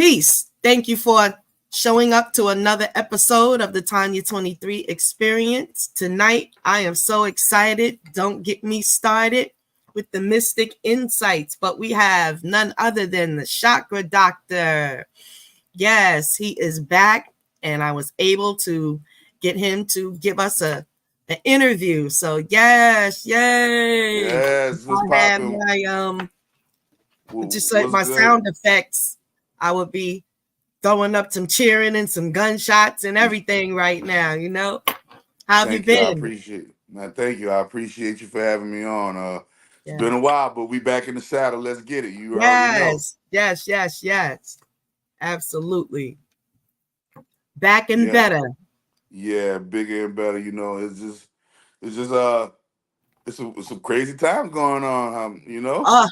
Peace. Thank you for showing up to another episode of the Tonya 23 experience. Tonight, I am so excited. Don't get me started with the mystic insights, but we have none other than the Chakra Doctor. Yes, he is back, and I was able to get him to give us an interview. So yes, yay! Yes, what's I had popping? my just like What's my good? sound effects. I would be throwing up some cheering and some gunshots and everything right now. How have you Thank you. I been? appreciate it. Man, thank you. I appreciate you for having me on. It's Yeah. been a while, but we back in the saddle. Let's get it. You already know. Yes. Absolutely. Back and Yeah. better. Yeah, bigger and better. It's just it's some crazy times going on. Oh,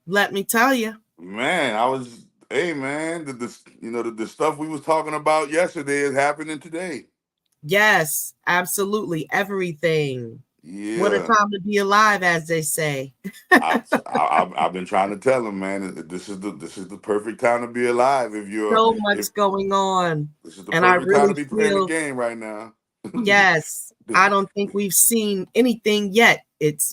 let me tell you. Man, hey man, the stuff we was talking about yesterday is happening today. Yes, absolutely. Everything. What a Yeah. time to be alive, as they say. I've been trying to tell them, man, this is the perfect time to be alive. So If much going on. This is the And I perfect time to really be playing the feel, game right now. yes, I don't think we've seen anything yet. It's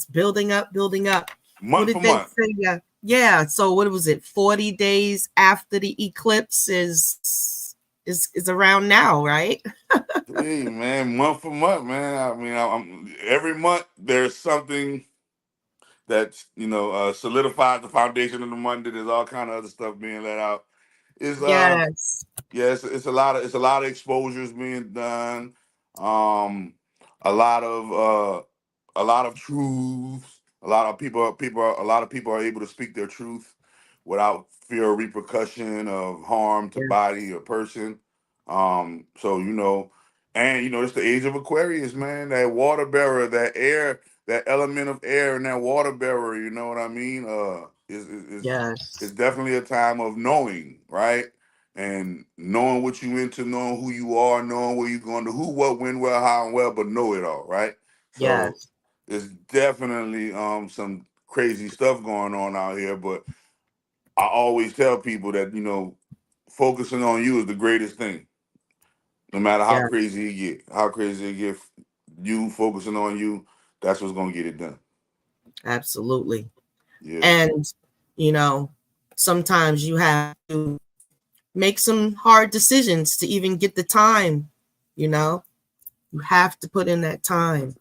building up, building up. What Month did for they month. say? Yeah. So what was it? 40 days after the eclipse is around now, right? Hey man, month for month, man. I mean, every month there's something that's solidifies the foundation of the month. There's all kind of other stuff being let out. Is Yes. Yeah, it's a lot of exposures being done. Um, a lot of truths. A lot of people are able to speak their truth without fear of repercussion of harm to Yeah. body or person. So and it's the age of Aquarius, man. That water bearer, that air, that element of air, and that water bearer. You know what I mean? Is Yes. definitely a time of knowing, right? And knowing what you into, knowing who you are, knowing where you're going to, who, what, when, where, how, and where, but know it all, right? So Yes. there's definitely some crazy stuff going on out here, but I always tell people that focusing on you is the greatest thing. No matter how Yeah. crazy it get, you focusing on you, that's what's gonna get it done. Absolutely. Yeah. And sometimes you have to make some hard decisions to even get the time. You know, you have to put in that time.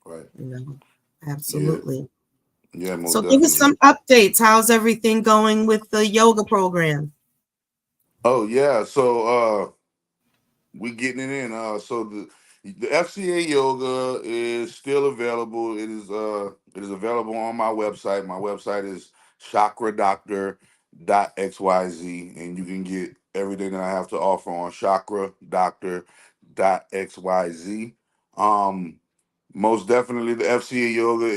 Right. You know, Yeah. absolutely. Yeah. Most So give us definitely. some updates. How's everything going with the yoga program? Oh yeah. So we getting it in. So the FCA Yoga is still available. It is available on my website. My website is chakradoctor.xyz, and you can get everything that I have to offer on chakradoctor.xyz. Um, Most definitely, the FCA Yoga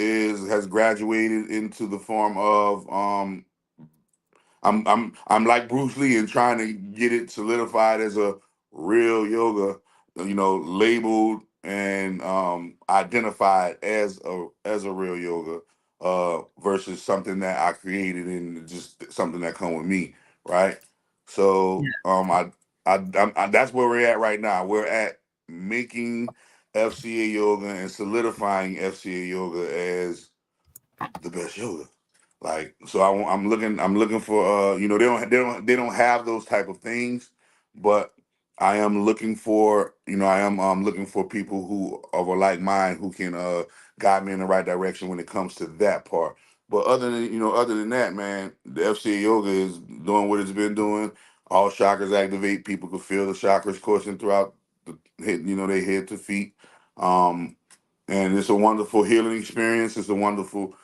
has graduated into the form of I'm like Bruce Lee and trying to get it solidified as a real yoga, labeled and identified as a real yoga, versus something that I created and just something that come with me, right? So that's where we're at right now. We're at making FCA yoga and solidifying FCA yoga as the best yoga. Like, so I'm looking for they don't have those type of things, but I am looking for looking for people who of a like mind who can guide me in the right direction when it comes to that part. But other than that, man, the FCA yoga is doing what it's been doing. All chakras activate. People can feel the chakras coursing throughout the head, they head to feet. Um, and it's a wonderful healing experience. It's a wonderful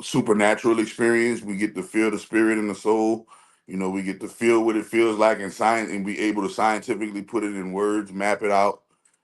supernatural experience. We get to feel the spirit and the soul. We get to feel what it feels like in science and be able to scientifically put it in words, map it out,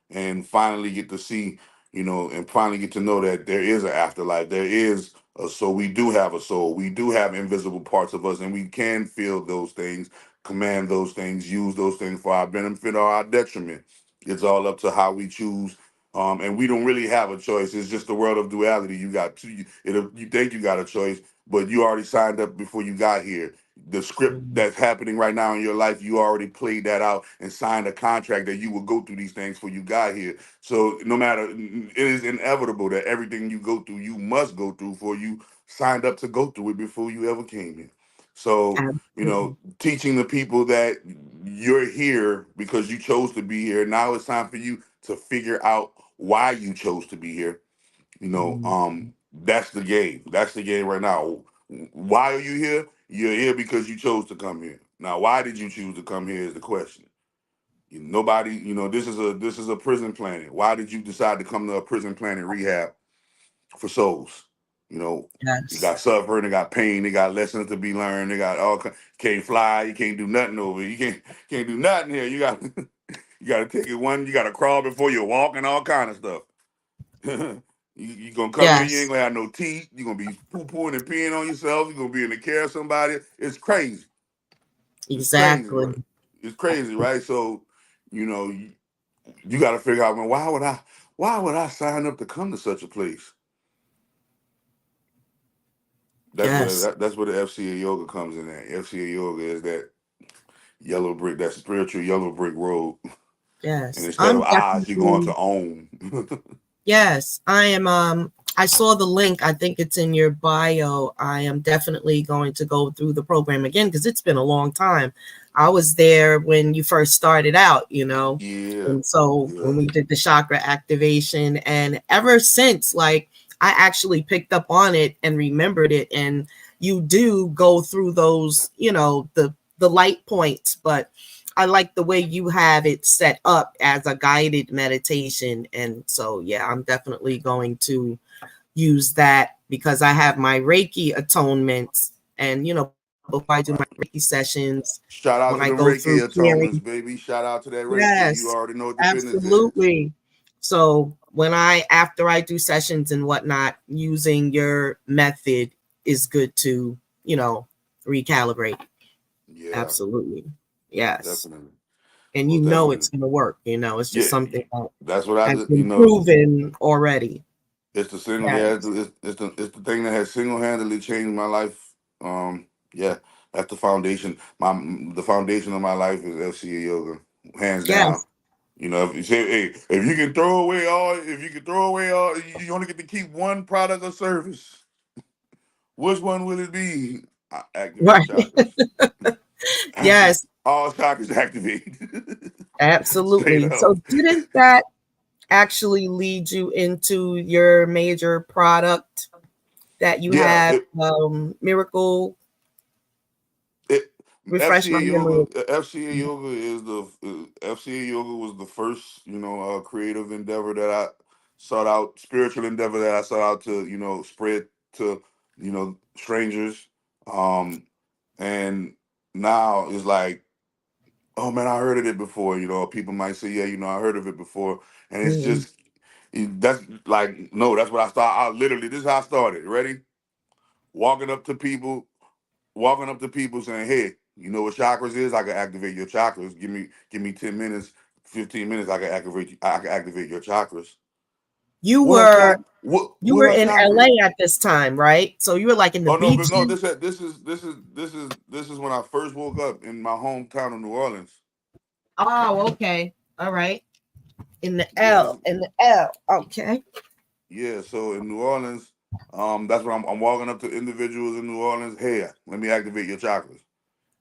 and finally get to see, and finally get to know that there is an afterlife. There is a soul. We do have a soul. We do have invisible parts of us, and we can feel those things, command those things, use those things for our benefit or our detriment. It's all up to how we choose, and we don't really have a choice. It's just the world of duality. You got two. You think you got a choice, but you already signed up before you got here. The script Mhm. that's happening right now in your life, you already played that out and signed a contract that you will go through these things before you got here. So no matter, it is inevitable that everything you go through, you must go through for you signed up to go through it before you ever came here. So, Absolutely. teaching the people that you're here because you chose to be here. Now it's time for you to figure out why you chose to be here. Mhm. That's the game. That's the game right now. Why are you here? You're here because you chose to come here. Now, why did you choose to come here is the question. Nobody, this is a prison planet. Why did you decide to come to a prison planet rehab for souls? You know, you Yes. got suffering, they got pain, they got lessons to be learned, they got can't fly, you can't do nothing over here. You can't do nothing here. You got you gotta take it one, you gotta crawl before you walk and all kind of stuff. You gonna come here, you ain't Yes. gonna have no teeth, you're gonna be poo-pooing and peeing on yourself, you're gonna be in the care of somebody. It's crazy. It's crazy, Exactly. right? It's crazy, right? So, you know, you gotta figure out, man, why would I sign up to come to such a place? Yes. That's where the FCA yoga comes in at. FCA yoga is that yellow brick, that spiritual yellow brick road. And Yes. instead of I'm eyes, you're going definitely. to own. Yes, I am. I saw the link. I think it's in your bio. I am definitely going to go through the program again because it's been a long time. I was there when you first started out, Yeah, and so yeah, when we did the chakra activation, and ever since, like, I actually picked up on it and remembered it. And you do go through those, the light points, but I like the way you have it set up as a guided meditation. And so, yeah, I'm definitely going to use that because I have my Reiki atonements. And, before I do my right. Reiki sessions, Shout when out I to them go through Reiki clearing, atonements, baby. Shout out to that Reiki. You yes, already know what the business is. absolutely. So, after I do sessions and whatnot, using your method is good to, recalibrate. Yeah, Absolutely. Yes. definitely. And Most it's definitely. going to work. It's just Yeah, something that that's what I has did. been proven already. It's the single. Yeah, Yes. it's the thing that has single handedly changed my life. Yeah, that's the foundation. The foundation of my life is FCA yoga, hands down. Yes. If you say, hey, if you can throw away all, you only get to keep one product or service. Which one will it be? Activate Right. chakras. Yes. All chakras activate. Straight Absolutely. up. So, didn't that actually lead you into your major product that you Yeah, have, Miracle? it Refresh my memory. FCA yoga is the FCA yoga was the first creative endeavor that I sought out, spiritual endeavor that I sought out to spread to strangers. Um and now it's like, oh man, I heard of it before. People might say, yeah, I heard of it before. And it's Mhm. just, that's like, no, that's what I start. I literally, this is how I started. Ready? Walking up to people, saying, hey, you know what chakras is? I can activate your chakras. Give me 10 minutes, 15 minutes, I can activate your chakras. You What are were what are in chakras? LA at this time, right? So you were like in the Oh no, but no, beaches. this is when I first woke up in my hometown of New Orleans. Oh, okay. All right. In the Yeah, this L, in the L. Okay. Yeah, so in New Orleans, that's what I'm walking up to individuals in New Orleans. Hey, let me activate your chakras.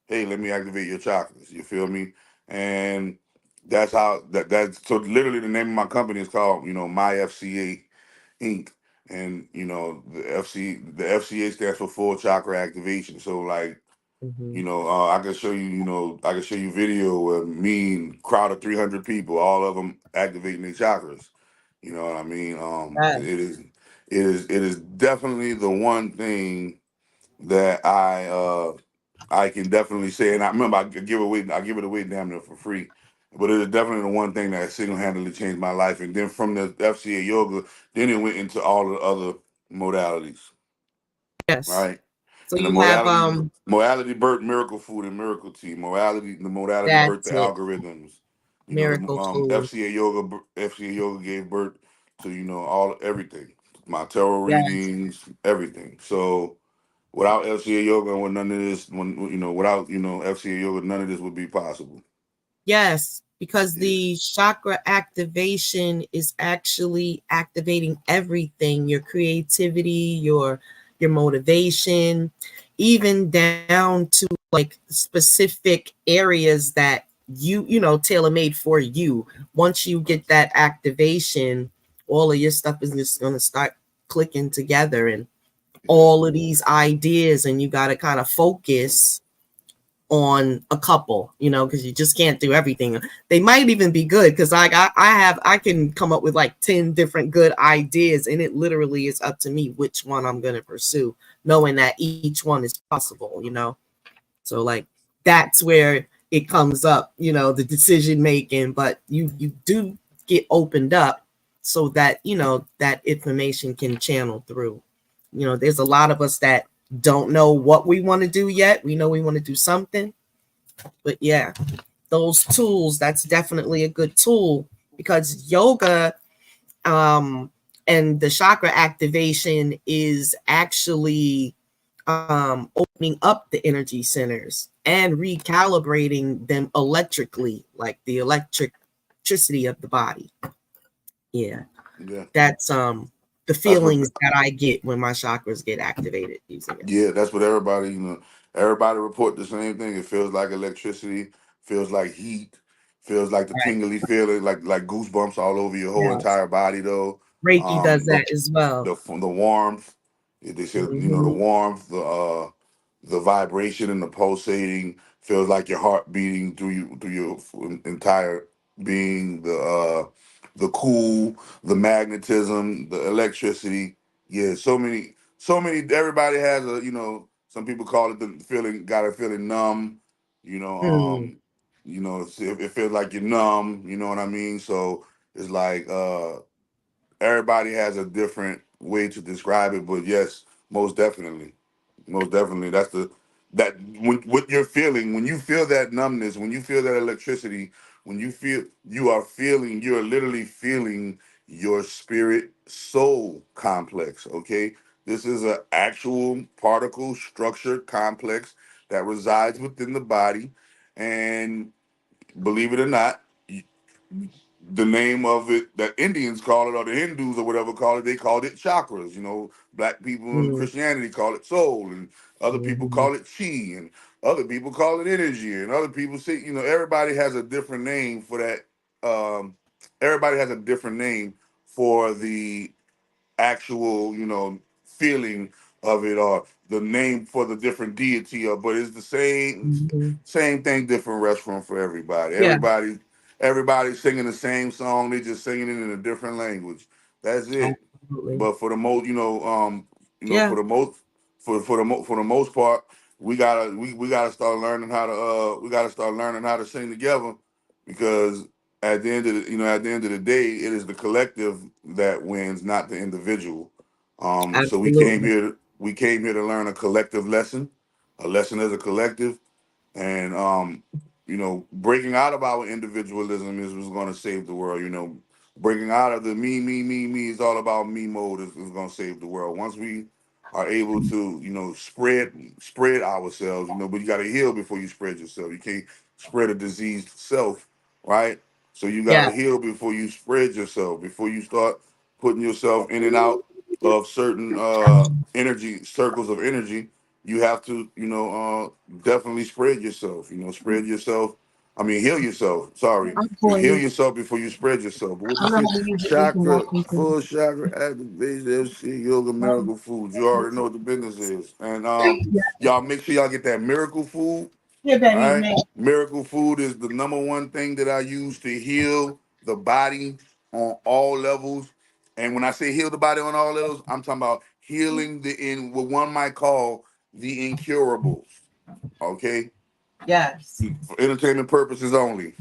Hey, let me activate your chakras. You feel me? And that's so literally the name of my company is called, My FCA Inc. And the FCA stands for Full Chakra Activation. So like, Hmm. I can show you video of me and crowd of 300 people, all of them activating their chakras. You know what I mean? It is definitely the one thing that I can definitely say, and I remember I give it away damn near for free. But it is definitely the one thing that single handedly changed my life. And then from the FCA yoga, then it went into all the other modalities, Yes. right? So And the you have modality birthed miracle food and miracle tea. The modality birthed that's the it, algorithms. miracle food. FCA yoga gave birth to all everything. My tarot Yes. readings, everything. So without FCA yoga and with none of this, without FCA yoga, none of this would be possible. Yes, because Yeah, the chakra activation is actually activating everything, your creativity, your motivation, even down to like specific areas that tailor made for you. Once you get that activation, all of your stuff is just going to start clicking together, and yeah, all of these ideas, and you got to kind of focus on a couple, because you just can't do everything. They might even be good, because like I can come up with like 10 different good ideas, and it literally is up to me which one I'm going to pursue, knowing that each one is possible. So like that's where it comes up, the decision making, but you do get opened up so that that information can channel through. There's a lot of us that don't know what we want to do yet. We know we want to do something, but yeah, those tools, that's definitely a good tool, because yoga and the chakra activation is actually opening up the energy centers and recalibrating them electrically, like the electricity of the body. Yeah, yeah. that's the That's what. feelings that I get when my chakras get activated using it. Yeah, that's what everybody. Everybody report the same thing. It feels like electricity, feels like heat, feels like the Right. tingly feeling, like goosebumps all over your whole Yes. entire body. Though, Reiki does um, that as well. the warmth. They said, the Hmm. warmth, the vibration and the pulsating feels like your heart beating through your entire being. The cool, the magnetism, the electricity. Yeah, so many. Everybody has a Some people call it the feeling. Got a feeling numb. You know, Mm. it feels like you're numb. You know what I mean? So it's like everybody has a different way to describe it, but yes, most definitely, most definitely, that's the that when what you're feeling when you feel that numbness, when you feel that electricity, when you are literally feeling your spirit soul complex. Okay, this is an actual particle structured complex that resides within the body, and believe it or not, the name of it that Indians call it, or the Hindus or whatever call it, they called it chakras. Black people in Mm. Christianity call it soul, and other people Hmm. call it chi, and other people call it energy, and other people say, everybody has a different name for that. Everybody has a different name for the actual, feeling of it, or the name for the different deity of, but it's the Hmm. same thing, different restaurant for everybody. Yeah, Everybody's singing the same song, they just singing it in a different language. That's it. absolutely. But for the most, Yeah, for the most, for the most part, we gotta start learning how to sing together, because at the end of the day, it is the collective that wins, not the individual. So absolutely. we came here to learn a collective lesson, a lesson as a collective, and breaking out of our individualism is what's going to save the world. Breaking out of the me is all about me mode is going to save the world. Once we are able to spread ourselves, but you got to heal before you spread yourself. You can't spread a diseased self, right? So you got Yeah. to heal before you spread yourself, before you start putting yourself in and out of certain energy circles of energy. You have to definitely spread yourself. Spread yourself. I mean, heal yourself. Sorry, I'm you pulling heal you. yourself before you spread yourself. But what I you know say? how to use it. You can Chakra, walk me through. full chakra activation, FC yoga, miracle food. You already know what the business is. And Yeah, y'all make sure y'all get that miracle food. yeah, All baby, right, man. miracle food is the number one thing that I use to heal the body on all levels. And when I say heal the body on all levels, I'm talking about healing what one might call the incurables. Okay, Yes. for entertainment purposes only.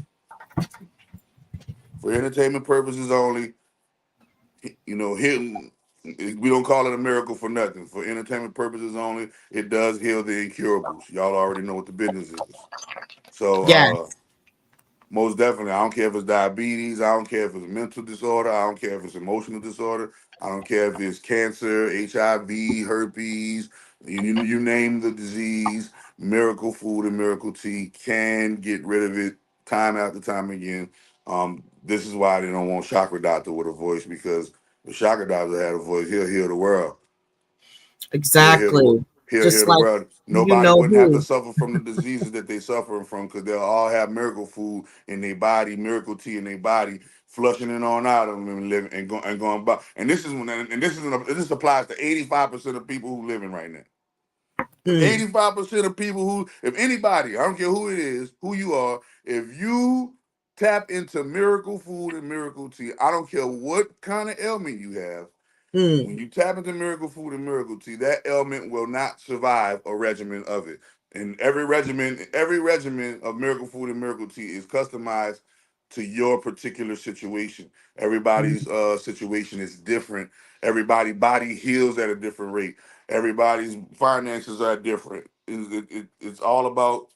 For entertainment purposes only, healing. We don't call it a miracle for nothing. For entertainment purposes only, it does heal the incurables. Y'all already know what the business is. So, Yes. most definitely, I don't care if it's diabetes. I don't care if it's mental disorder. I don't care if it's emotional disorder. I don't care if it's cancer, HIV, herpes, You name the disease, miracle food and miracle tea can get rid of it time after time again. This is why they don't want Chakra Doctor with a voice, because if Chakra Doctor had a voice, he'll heal the world. Exactly. He'll heal Just the like world. you Nobody know wouldn't have to who. suffer from the diseases that they suffering from, because they'll all have miracle food in their body, miracle tea in their body, flushing it on out of them and living and going by. And this is when, and this applies to 85% of people who living right now. Mm, 85% of people who, if anybody, I don't care who it is, who you are, if you tap into miracle food and miracle tea, I don't care what kind of ailment you have. mm, When you tap into miracle food and miracle tea, that ailment will not survive a regimen of it. And every regimen of miracle food and miracle tea is customized to your particular situation. Everybody's situation is different. Everybody body heals at a different rate. Everybody's finances are different. It's all about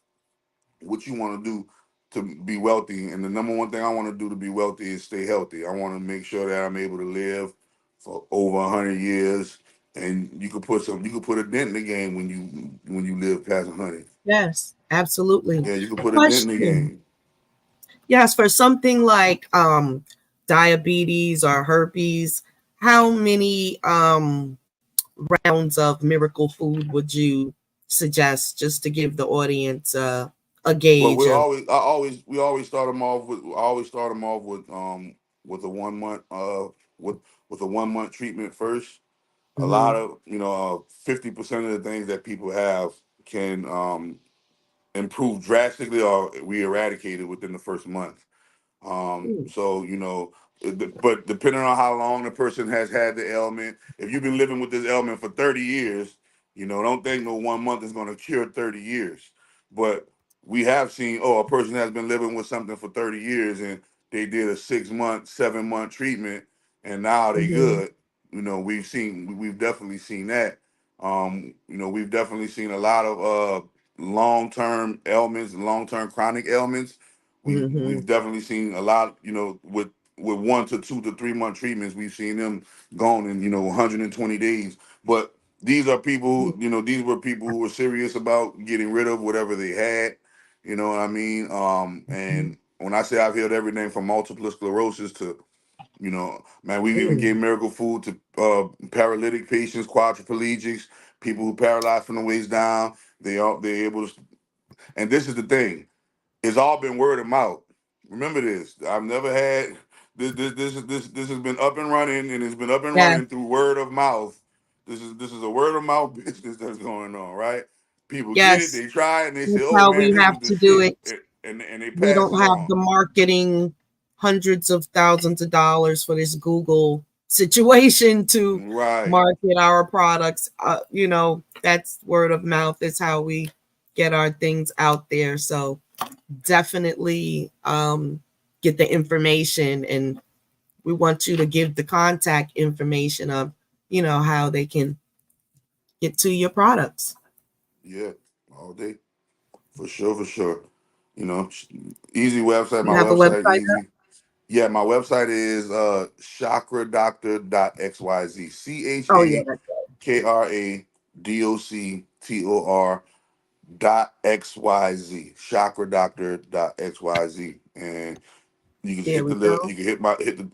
what you want to do to be wealthy. And the number one thing I want to do to be wealthy is stay healthy. I want to make sure that I'm able to live for over 100 years. And you could put a dent in the game when you live past 100. yes, absolutely. Yeah, you could put a dent in the Question. game. Yes, for something like diabetes or herpes, how many rounds of miracle food would you suggest, just to give the audience a Well, gauge of? we always start them off with with a 1 month with with a 1 month treatment first. A lot Mhm. of 50% of the things that people have can improve drastically or we eradicate it within the first month. Mm, So but depending on how long the person has had the ailment, if you've been living with this ailment for 30 years, don't think no 1 month is going to cure 30 years. But we have seen, a person has been living with something for 30 years and they did a 6 month, 7 month treatment and now they mhm, good. We've definitely seen that. We've definitely seen a lot of long-term ailments, long-term chronic ailments. We've mhm, definitely seen a lot, with 1 to 2 to 3 month treatments, we've seen them gone in 120 days. But these are people, these were people who were serious about getting rid of whatever they had. You know what I mean? mhm, And when I say I've healed everything from multiple sclerosis to, man, we've even mm, gave miracle food to paralytic patients, quadriplegics, people who paralyzed from the waist down. They're able to, and this is the thing. It's all been word of mouth. Remember this. I've never had this has been up and running, and it's been up and yes, running through word of mouth. This is a word of mouth business that's going on, right? People get it, yes. they try it, and they say, That's "Oh how man, we this have is the to do shit," it. and they We pass don't it have on. the marketing hundreds of thousands of dollars for this Google situation to Right. market our products. That's word of mouth is how we get our things out there. So definitely get the information, and we want you to give the contact information of how they can get to your products. Yeah. All day. For sure. For sure. You know, easy website. You My have a website website? easy. Yeah, my website is chakradoctor.xyz. Oh yeah, that's CHAKRADOCTOR dot XYZ. Chakradoctor.xyz. And you can there hit we you go. can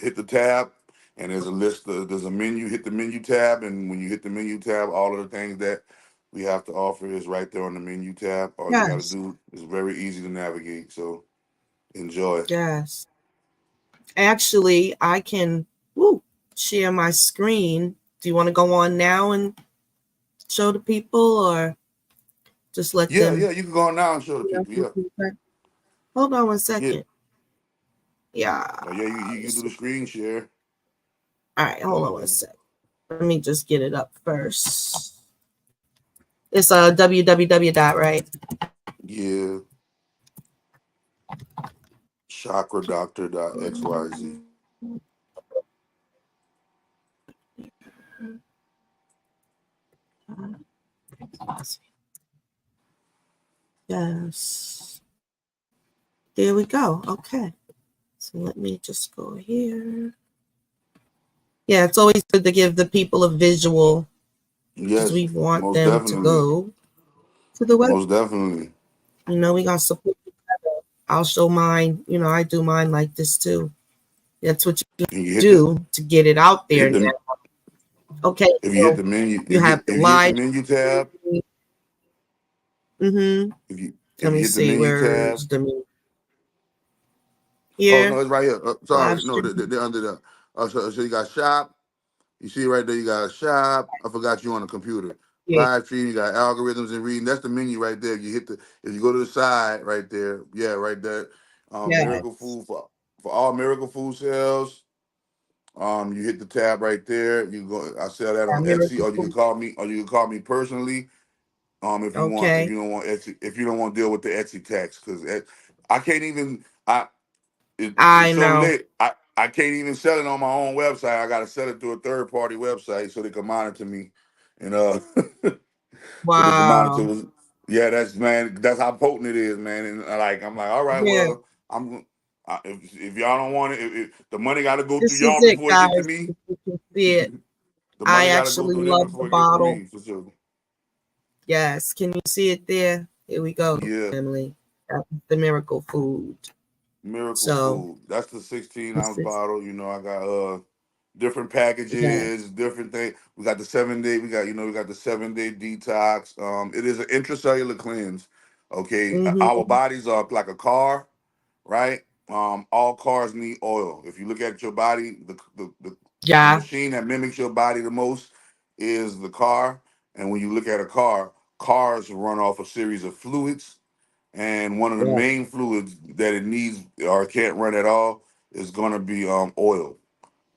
hit the tab, and there's a list there's a menu, hit the menu tab, and when you hit the menu tab, all of the things that we have to offer is right there on the menu tab. All you gotta Yes, do is very easy to navigate. So enjoy. yes. Actually, I can share my screen. Do you want to go on now and show the people, or just let Yeah, them? yeah, you can go on now and show the people. Yeah. Hold on one Yeah. second. Yeah. Oh yeah, you can do the screen share. All right, hold on one And second. Let me just get it up first. It's www dot, right? yeah, chakradoctor.xyz. Yes. There we go. Okay. So let me just go here. Yeah, it's always good to give the people a visual because Yes, we want most them to definitely. go to the web. Most definitely. We got to support each other. I'll show mine. I do mine like this too. That's what you And you do to get it out there hit now. the Okay, if you hit so the menu you have the if you hit the live. menu tab, Mm-hmm. if Let you me hit the see. menu tab. Where's the Oh here? no, it's right here. Live Sorry, no, stream. they're under the. So you got shop. You see right there, you got shop. I forgot you on the computer. Yeah. Live stream, you got algorithms and reading. That's the menu right there. You hit the if you go to the side right there, yeah, right there. Miracle Yes. food for all miracle food sales. You hit the tab right there. You go. I sell that Yeah, on Etsy, miracle or you can food. call me, personally. If Okay. you don't want Etsy, if you don't want to deal with the Etsy tax, because I can't even. It's I so know. lit. I can't even sell it on my own website. I got to sell it through a third party website so they can monitor me, and so they can Wow. monitor. Yeah, that's man. That's how potent it is, man. And I'm like, all right, Yeah. well, if y'all don't want it, if the money got to go through This is y'all it, before it get to guys. me. If you can see it. The I money got to go actually through them love the before it get to bottle. me, for sure. Yes. Can you see it there? Here we go, Yeah, family. That's the miracle food. miracle So food. That's the 16 this ounce is bottle. I got different yeah. packages, different things. We got the 7 day. We got the 7 day detox. It is an intracellular cleanse. Okay, our Mm-hmm. bodies are like a car, right? All cars need oil. If you look at your body, the Yeah. machine that mimics your body the most is the car. And when you look at a car, cars run off a series of fluids, and one of the Yeah. main fluids that it needs or can't run at all is going to be oil.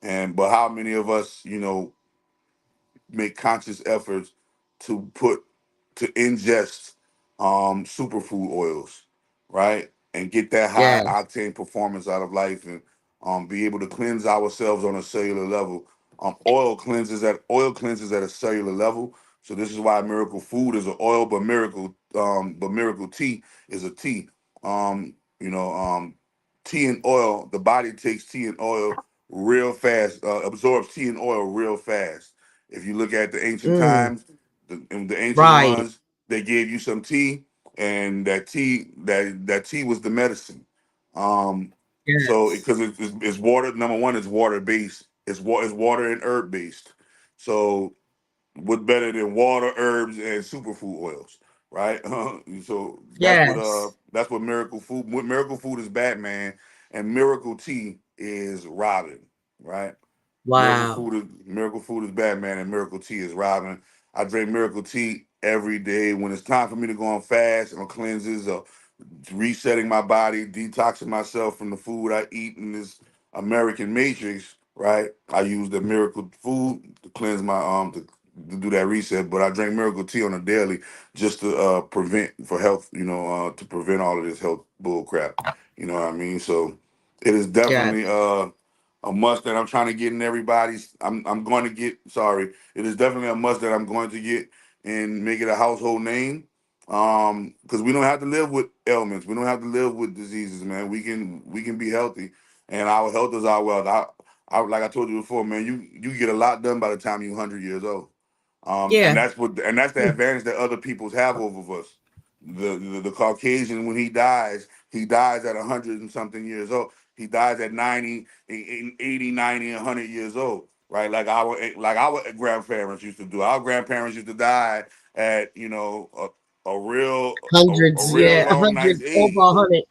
But how many of us, make conscious efforts to ingest superfood oils, right? And get that high Yes. octane performance out of life, and be able to cleanse ourselves on a cellular level. Oil cleanses at a cellular level. So this is why miracle food is an oil, but miracle tea is a tea. Tea and oil, the body takes tea and oil real fast, absorbs tea and oil real fast. If you look at the ancient Mm. times, the ancient Right. ones, they gave you some tea, and that tea was the medicine. Um, so Yes. because it's water. Number one, it's water based. It's water and herb based. So what better than water, herbs, and superfood oils, right? So Yes. that's what miracle food. What miracle food is Batman, and miracle tea is Robin, right? Wow. Miracle food is Batman, and miracle tea is Robin. I drink miracle tea every day when it's time for me to go on fast and on cleanses, or resetting my body, detoxing myself from the food I eat in this American matrix. Right, I use the miracle food to cleanse my to do that reset. But I drink miracle tea on a daily just to prevent for health. To prevent all of this health bull crap. You know what I mean? So it is Yes. definitely a must that I'm trying to get in everybody's. I'm going to get. Sorry, it is definitely a must that I'm going to get and make it a household name. Because we don't have to live with ailments. We don't have to live with diseases, man. We can be healthy, and our health is our wealth. I like I told you before, man. You get a lot done by the time you're 100 years old. And Yeah. that's the advantage that other peoples have over us. The Caucasian, when he dies at 100 and something years old. He dies at 90, 80, 90, 100 years old, right? Like our grandparents used to do. Our grandparents used to die at a real a Hundreds. real Yeah. A long nice hundred. Over a age, hundred.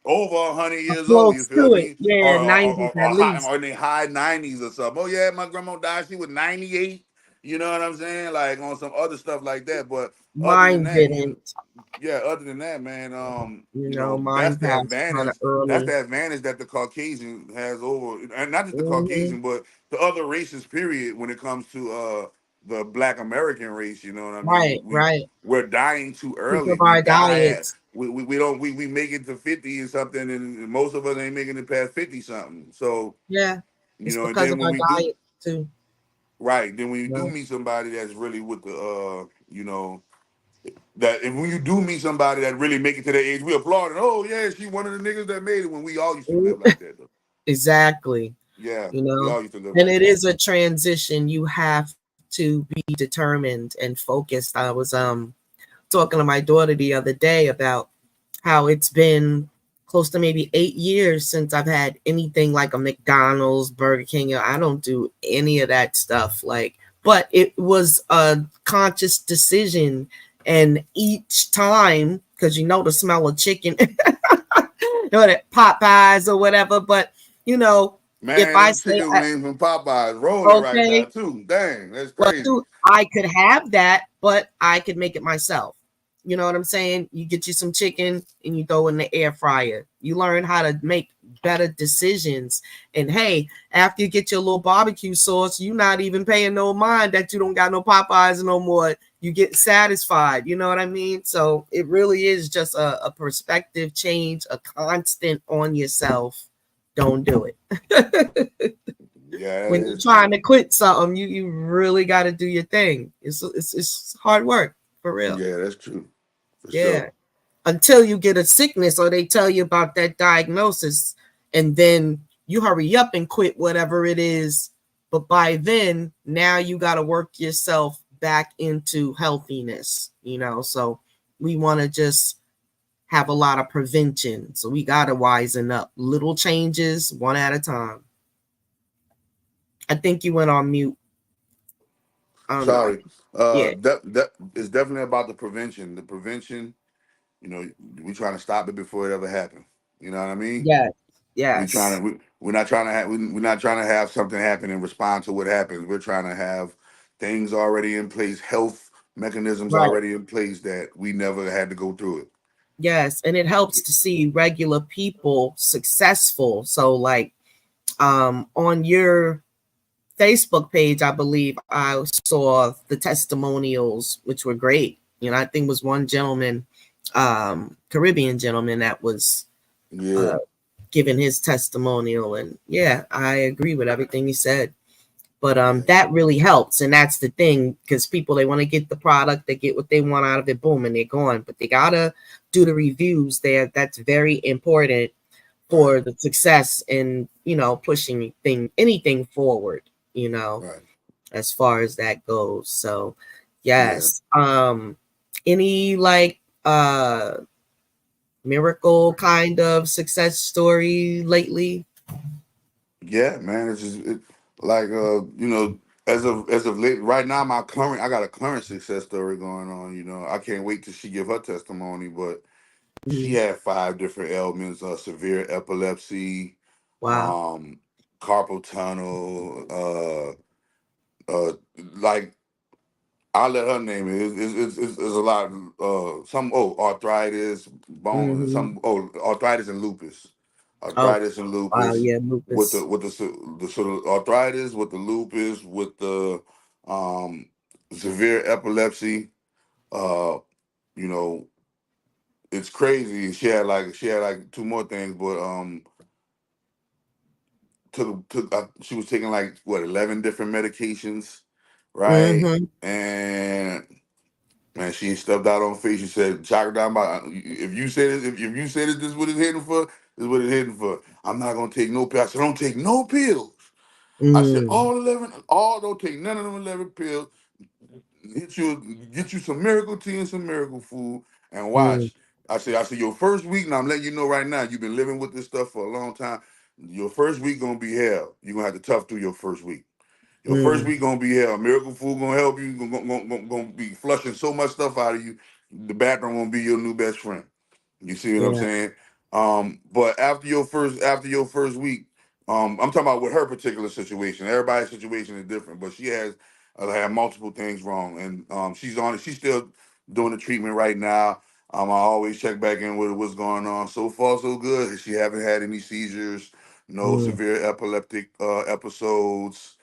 over 100 years old. You Close feel to it. me? Yeah. 90s at least. Or in the high 90s or something. Oh yeah, my grandma died. She was 98. You know what I'm saying? Like on some other stuff like that. But other than Mine that, didn't. yeah. Other than that, man, that's Mine the passed kind advantage. of That's early. the advantage that the Caucasian has over, and not just the Hmm. Caucasian, but the other races. Period. When it comes to the Black American race, you know what I Right. mean? Right. We're dying too Because early. of We our die at diets. we don't we make it to 50 and something, and most of us ain't making it past 50 something. So Yeah. It's and because then of when our we do diets too. right, then when you do No. meet somebody that's really with the that if when you do meet somebody that really make it to that age, we applaud and oh yeah, she one of the niggas that made it. When we all used to live like that though. Exactly. Yeah, you we know all used to live and like it that. is a transition. You have to be determined and focused. I was talking to my daughter the other day about how it's been close to maybe 8 years since I've had anything like a McDonald's, Burger King. I don't do any of that stuff. Like, but it was a conscious decision. And each time, because you know the smell of chicken, or that Popeyes or whatever. But you know, if Man, I them say, chicken wings from Popeyes rolling right now okay, too. Dang, that's well, crazy. too, I could have that, but I could make it myself. You know what I'm saying? You get you some chicken and you throw in the air fryer. You learn how to make better decisions. And hey, after you get your little barbecue sauce, you're not even paying no mind that you don't got no Popeyes no more. You get satisfied. You know what I mean? So it really is just a perspective change, a constant on yourself. Don't do it. Yeah, that When you're is trying true. to quit something, you really got to do your thing. It's hard work for real. Yeah, that's true. For Yeah. sure. Until you get a sickness or they tell you about that diagnosis, and then you hurry up and quit whatever it is. But by then, now you got to work yourself back into healthiness, So we want to just have a lot of prevention. So we got to wisen up, little changes one at a time. I think you went on mute. I don't know. Sorry. Yeah. That it's definitely about the prevention. The prevention, we trying to stop it before it ever happened. You know what I mean? Yes. We trying Yes. to we're not trying to have we're not trying to have something happen and respond to what happens. We're trying to have things already in place, health mechanisms Right. already in place that we never had to go through it. Yes. And it helps to see regular people successful. So like on your Facebook page, I believe I saw the testimonials, which were great. I think it was one gentleman, Caribbean gentleman that was Yeah, uh giving his testimonial. And yeah, I agree with everything he said. But yeah, that really helps, and that's the thing, because people, they want to get the product, they get what they want out of it, boom, and they're gone. But they gotta do the reviews there. That's very important right, for the success and pushing anything forward. right. As far as that goes. So Yeah, yes. Any like miracle kind of success story lately? yeah, man. It's just like as of late right now, I got a current success story going on. I can't wait till she give her testimony, but she Mhm. had 5 different ailments: severe epilepsy, Wow. um, carpal tunnel, like I'll let her name it. It's a lot. Some arthritis, bone, Hmm. some arthritis and lupus, Oh, arthritis and wow. lupus Yeah, with lupus. the sort of arthritis with the lupus with the um severe epilepsy. Uh, you know, it's crazy. She had like 2 more things, but she was taking like what 11 different medications, right? Hmm. And man, she stepped out on face. She said, "Chakra Doctor, if you say this, if you say this is what it's hitting for, this is what it's hitting for. I'm not gonna take no pills." I said, "Don't take no pills." I said, Mm, all don't take none of them 11 pills. Get you some miracle tea and some miracle food, and mm, watch." I said, your first week. Now I'm letting you know right now. You've been living with this stuff for a long time. Your first week gonna be hell. You're gonna have to tough through your first week. Your first mm. week gonna be hell. Miracle food gonna help you. Gonna be flushing so much stuff out of you. The bathroom gonna be your new best friend. You see what I'm Yeah. saying? But after your first week, I'm talking about with her particular situation. Everybody's situation is different, but she has had multiple things wrong, and she's on it. She's still doing the treatment right now. I always check back in with her, what's going on. So far, so good. She haven't had any seizures, no Mm, severe epileptic episodes.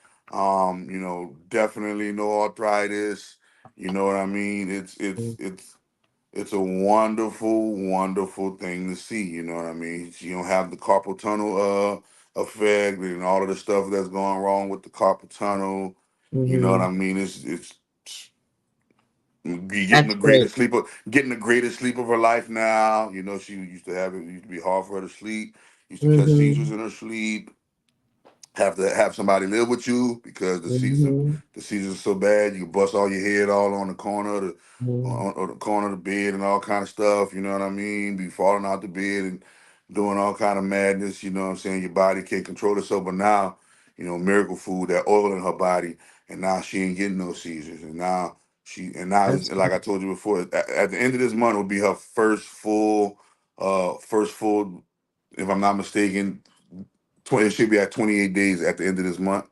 Definitely no arthritis. You know what I mean? It's it's mm, it's it's a wonderful, wonderful thing to see. You know what I mean? You don't have the carpal tunnel effect and all of the stuff that's going wrong with the carpal tunnel. You know what mhm. I mean? It's you getting That's great. getting the greatest sleep of her life now. She used to have it used to be hard for her to sleep. Used to catch seizures Mhm. in her sleep. have to have somebody live with you because Mm-hmm. the seizures are so bad. You bust all your head all on the corner of the Mm-hmm. on the corner of the bed and all kind of stuff. You know what I mean? Be falling out the bed and doing all kind of madness. You know what I'm saying? Your body can't control itself. But now, you know, miracle food, that oil in her body, and now she ain't getting no seizures. And now That's like I told you before, at the end of this month will be her first full, if I'm not mistaken, 20, it should be at 28 days at the end of this month.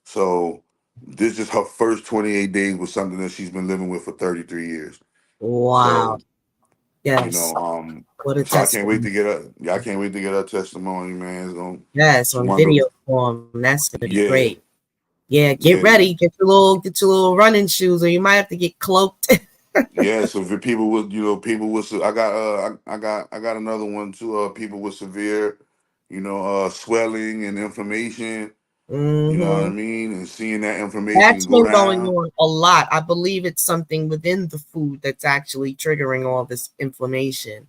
So this is her first 28 days with something that she's been living with for 33 years. wow. So, you Yes. know, What a so I can't wait testimony. to get her. Yeah, I can't wait to get her testimony, man. Yes, It's on wonderful. video form. That's gonna be great. Yeah, Yeah, get yeah, ready. Get your little running shoes, or you might have to get cloaked. yeah. So for people with, I got another one too. People with severe, swelling and inflammation. You know what I Mm-hmm. mean? And seeing that inflammation That's go been going down. on a lot. I believe it's something within the food that's actually triggering all this inflammation.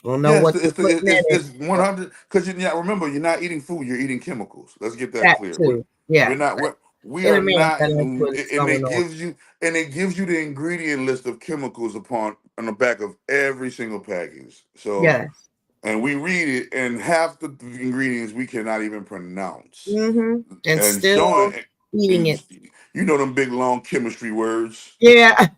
I don't know Yes, what you're putting in it, it's one but hundred. Because remember, you're not eating food; you're eating chemicals. Let's get that that clear. too. Yeah, We in are America, not, that's what's and going on. it gives you the ingredient list of chemicals on the back of every single package. So, Yes. and we read it, and half the ingredients we cannot even pronounce, Mm-hmm. And and still showing, eating and it. them big long chemistry words. Yeah,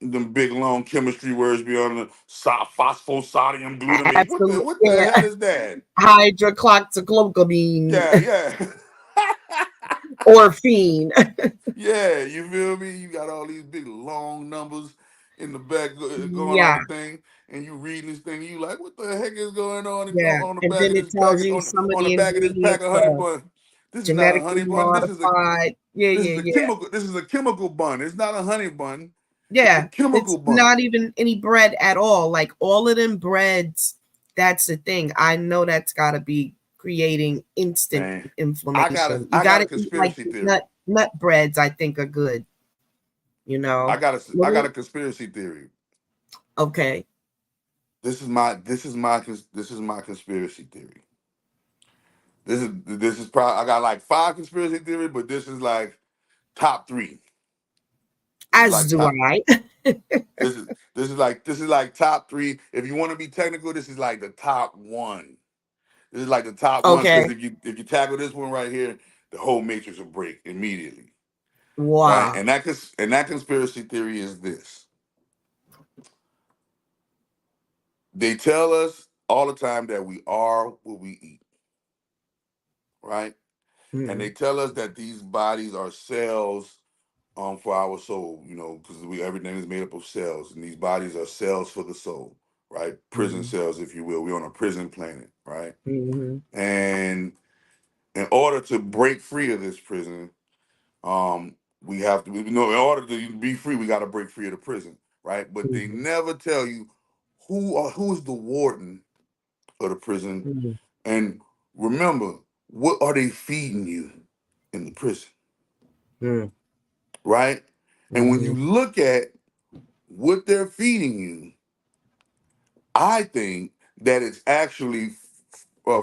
Them big long chemistry words beyond the phosphosodium glutamate. absolutely. What the Yeah, hell is that? hydrocloxychloroquine, Yeah. orphine. Yeah, you feel me? You got all these big long numbers in the back going on Yeah, the thing, and you reading this thing, you like, what the heck is going on yeah. on the And back then of it this tells packet you some of on the the back of this pack ingredients of honey are bun? This is not a genetically honey bun. modified. Yeah, This yeah, is a yeah. chemical. This is a chemical bun. It's not a honey bun. It's a Yeah, chemical it's bun. not even any bread at all. Like all of them breads, that's the thing. I know that's got to be creating instant Man, inflammation. You I got got a to eat like conspiracy the theory. nut breads. I think are good. You know, I got a little conspiracy theory. okay. This is my conspiracy theory. This is probably, I got like five conspiracy theories, but this is like top three. This is As like do top. I. This is like top three. If you want to be technical, this is like the top one. This is like the top ones because Okay. if you tackle this one right here, the whole matrix will break immediately, right? Wow. And that conspiracy theory is this: they tell us all the time that we are what we eat, right? And Mm, they tell us that these bodies are cells for our soul, because we everything is made up of cells, and these bodies are cells for the soul, right? Prison mm, cells, if you will. We're on a prison planet, right? mm, And in order to break free of this prison, we have to, in order to be free, we got to break free of the prison, right? But they mm, never tell you who's the warden of the prison, mm, and remember, what are they feeding you in the prison, mm, right? And when you mm, look at what they're feeding you, I think that it's actually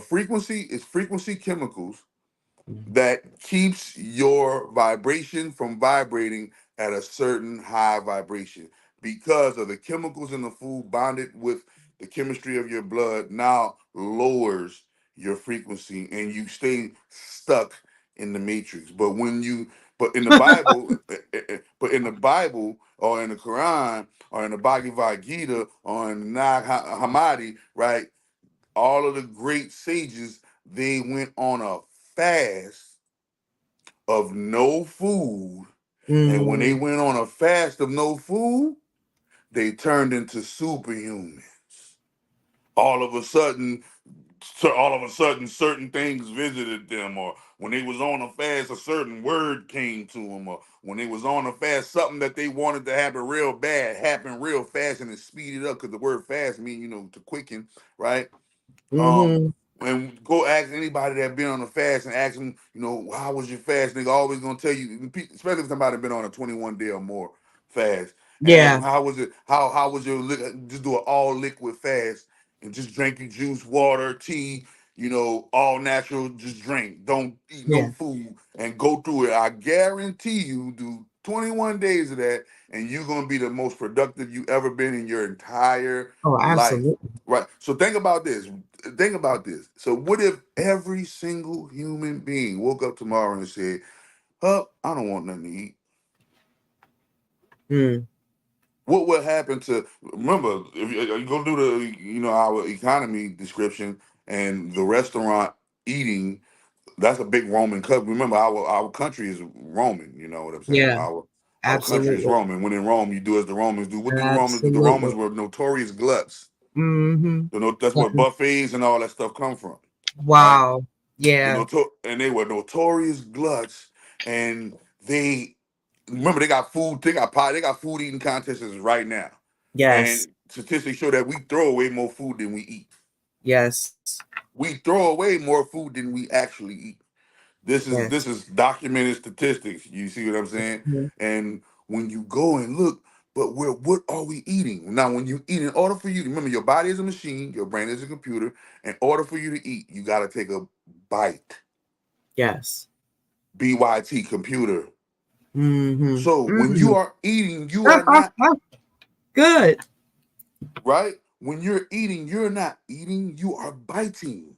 frequency. It's frequency chemicals mm, that keeps your vibration from vibrating at a certain high vibration because of the chemicals in the food bonded with the chemistry of your blood now lowers your frequency and you stay stuck in the matrix. But in the Bible, but in the Bible or in the Quran or in the Bhagavad Gita or in the Nag Hammadi, right? All of the great sages, they went on a fast of no food. And when they mm. went on a fast of no food, they turned into superhumans. All of a sudden, certain things visited them, or when they was on a fast, a certain word came to them, or when they was on a fast, something that they wanted to happen real bad happened real fast, and it speeded up because the word fast means to quicken, right? Um, Mhm. and go ask anybody that been on a fast and ask them, how was your fast? Nigga always gonna tell you, especially if somebody been on a 21-day or more fast, and ask them Yeah. how was it, how was your just do an all liquid fast and just drink your juice, water, tea. all natural, just drink, don't eat no Yeah. food, and go through it. I guarantee you, do 21 days of that, and you're gonna be the most productive you ever been in your entire Oh, life. absolutely. Right. So think about this. Think about this. So what if every single human being woke up tomorrow and said, "Oh, I don't want nothing to eat." Mm. What will happen to, remember, if you go do the our economy description and the restaurant eating, that's a big Roman country. Remember, our country is Roman. You know what I'm saying? Yeah, Our country is absolutely. Roman. When in Rome, you do as the Romans do. What do the Romans do? The Absolutely. Romans were notorious gluts. Mm-hmm. That's where buffets and all that stuff come from, right? Wow. Yeah. And they were notorious gluts, and they remember they got food. They got pie. They got food eating contests right now, Yes. and statistics show that we throw away more food than we eat. Yes. We throw away more food than we actually eat. This Yes. is documented statistics. You see what I'm saying? Mhm. And when you go and look, but what are we eating? Now, when you eat, in order for you to remember, your body is a machine, your brain is a computer. In order for you to eat, you got to take a bite. Yes. BYT, computer. Mm-hmm. So when Mm-hmm. you are eating, you are not Good. right. When you're eating, you're not eating. You are biting,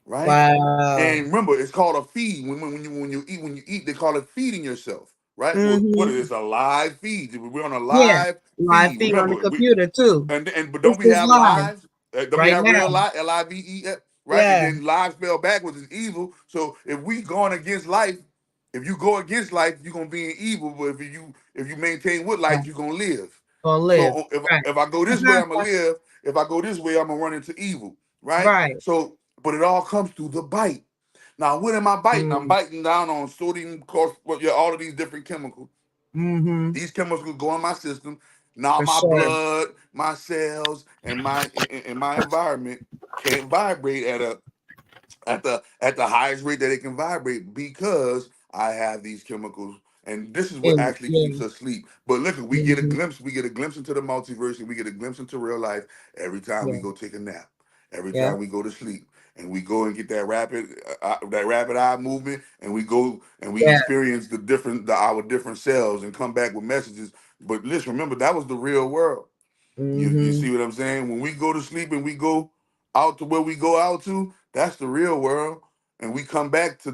right? Wow. And remember, it's called a feed. When you eat, they call it feeding yourself, right? Well, what Mm-hmm. is a live feed? We're on a Yeah. live Live feed. feed on Remember, the computer too. but This don't we is have live lives? Don't we right have now. real life? Live, right? And Yeah. then live spelled backwards is evil. So if we going against life, if you go against life, you're gonna be in evil. But if you maintain with Yeah. life, you're gonna live. Gonna live. So if Right. if I go this way, I'm gonna live. If I go this way, I'm gonna run into evil, right? Right. So, but it all comes through the bite. Now, what am I biting? I'm Mm. biting down on sodium, all of these different chemicals. Mm-hmm. These chemicals go in my system. Now, For my sure. blood, my cells, and my environment can't vibrate at the highest rate that it can vibrate because I have these chemicals, and this is what And actually yeah. keeps us asleep. But look, Mm-hmm. we get a glimpse into the multiverse, and we get a glimpse into real life every time we Yeah. go take a nap, every Yeah. time we go to sleep, and we go and get that rapid eye movement, and we go and we Yeah. experience our different selves and come back with messages. But listen, remember that was the real world. You Mm-hmm. see what I'm saying? When we go to sleep and we go out to where we go out to, that's the real world. And we come back to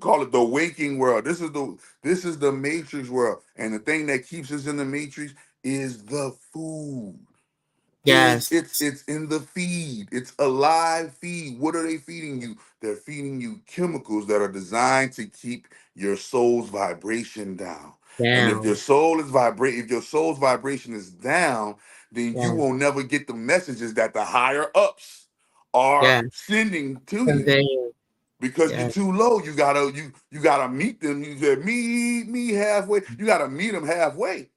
call it the waking world. This is the matrix world. And the thing that keeps us in the matrix is the food. It's Yes. it's in the feed. It's a live feed. What are they feeding you? They're feeding you chemicals that are designed to keep your soul's vibration down. And Down. if your soul's vibration is down, then you Yeah. will never get the messages that the higher ups are Yeah. sending to you. Conveying. Because you're Yeah. too low, you gotta meet them. You said meet me halfway. You gotta meet them halfway.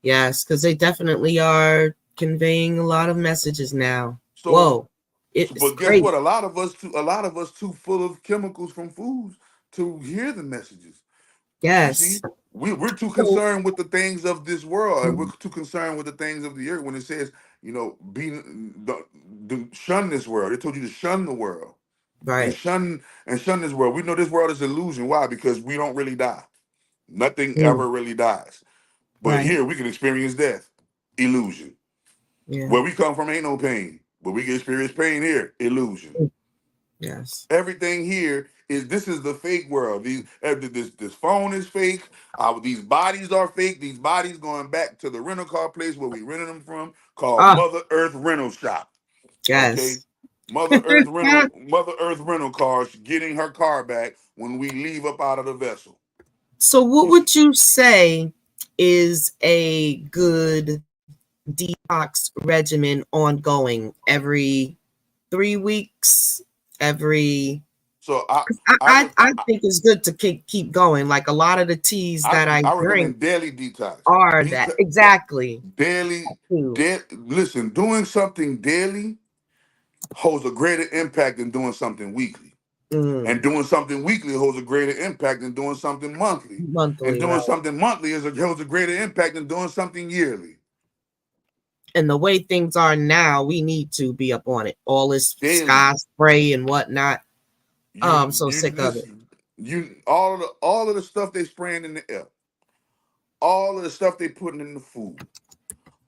Yes, because they definitely are conveying a lot of messages now. So Whoa. It's But guess crazy. what? A lot of us too full of chemicals from foods to hear the messages. You Yes. see, we're too So, concerned with the things of this world, and we're mm, too concerned with the things of the earth. When it says, shun this world, it told you to shun the world and right. shun this world. We know this world is illusion. Why? Because we don't really die. Nothing Mm, ever really dies. But right. here we can experience death, illusion. Yeah. Where we come from ain't no pain, but we can experience pain here, illusion. Mm, yes. Everything here this is the fake world. This phone is fake. These bodies are fake. These bodies going back to the rental car place where we rented them from, called Ah, Mother Earth Rental Shop. Okay, yes. Mother Earth Rental Cars getting her car back when we leave up out of the vessel. So, what would you say is a good detox regimen ongoing every 3 weeks? Every So I 'cause I re- I think it's good to keep going. Like a lot of the teas I, that I I drink recommend daily detox. are that Deta- exactly daily, too. listen, doing something daily holds a greater impact than doing something weekly. And Mm, doing something weekly holds a greater impact than doing something monthly. And monthly, doing right? something monthly holds a greater impact than doing something yearly. And the way things are now, we need to be up on it. All this sky daily. spray and whatnot. I'm so You sick of it. listen. You all of the stuff they spraying in the air, all of the stuff they putting in the food,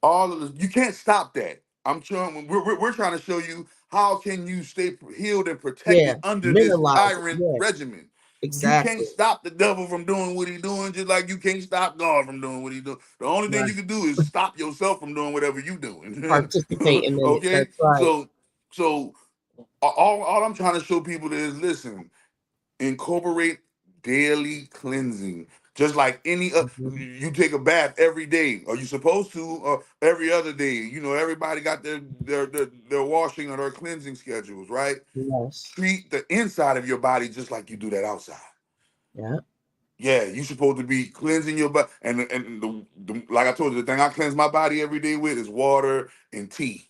all of the, you can't stop that. I'm trying. We're trying to show you how can you stay healed and Yeah, protected under this minimize it. tyrant Yeah, regimen. You exactly. can't stop the devil from doing what he's doing, just like you can't stop God from doing what he's doing. The only thing Right. you can do is stop yourself from doing whatever you're doing. Participating in it. Okay, That's right. so all I'm trying to show people is listen, incorporate daily cleansing. Just like any Mhm. you take a bath every day. Are you supposed to? Or every other day? You know, everybody got their washing or their cleansing schedules, right? Yes. Treat the inside of your body just like you do that outside. Yeah. Yeah, you supposed to be cleansing your body, and like I told you, the thing I cleanse my body every day with is water and tea.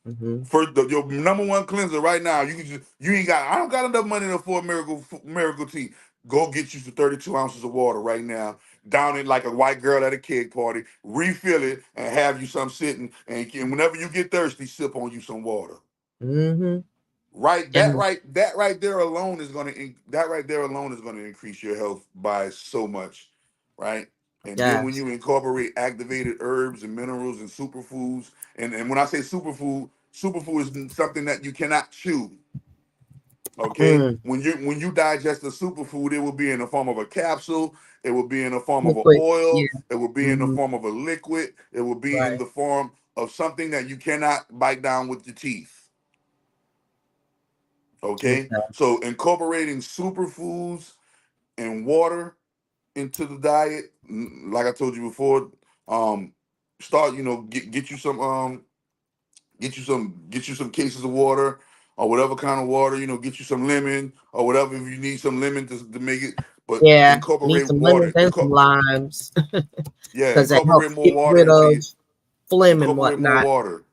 Hmm. First, your number one cleanser right now. You can just you ain't got. I don't got enough money to afford miracle tea. Go get you some 32 ounces of water right now. Down it like a white girl at a cake party. Refill it and have you some sitting. And whenever you get thirsty, sip on you some water. Hmm. Right, And that right there alone is gonna that right there alone is gonna increase your health by so much, right? And then when yes. you incorporate activated herbs and minerals and superfoods, and when I say superfood, superfood is something that you cannot chew. Okay, Mm. when you digest a superfood, it will be in the form of a capsule, it will be in the form of an Liquid. oil, Yeah. it will be in the Hmm. form of a liquid, it will be in Right. the form of something that you cannot bite down with your teeth. Okay, Okay. so incorporating superfoods and water into the diet, like I told you before, um, start get you some cases of water or whatever kind of water, get you some lemon or whatever if you need some lemon to make it, but Yeah. Need incorporate some lemons water. and some limes Yeah, because it incorporate helps more get water rid into of you. phlegm and Incorporate more whatnot. water.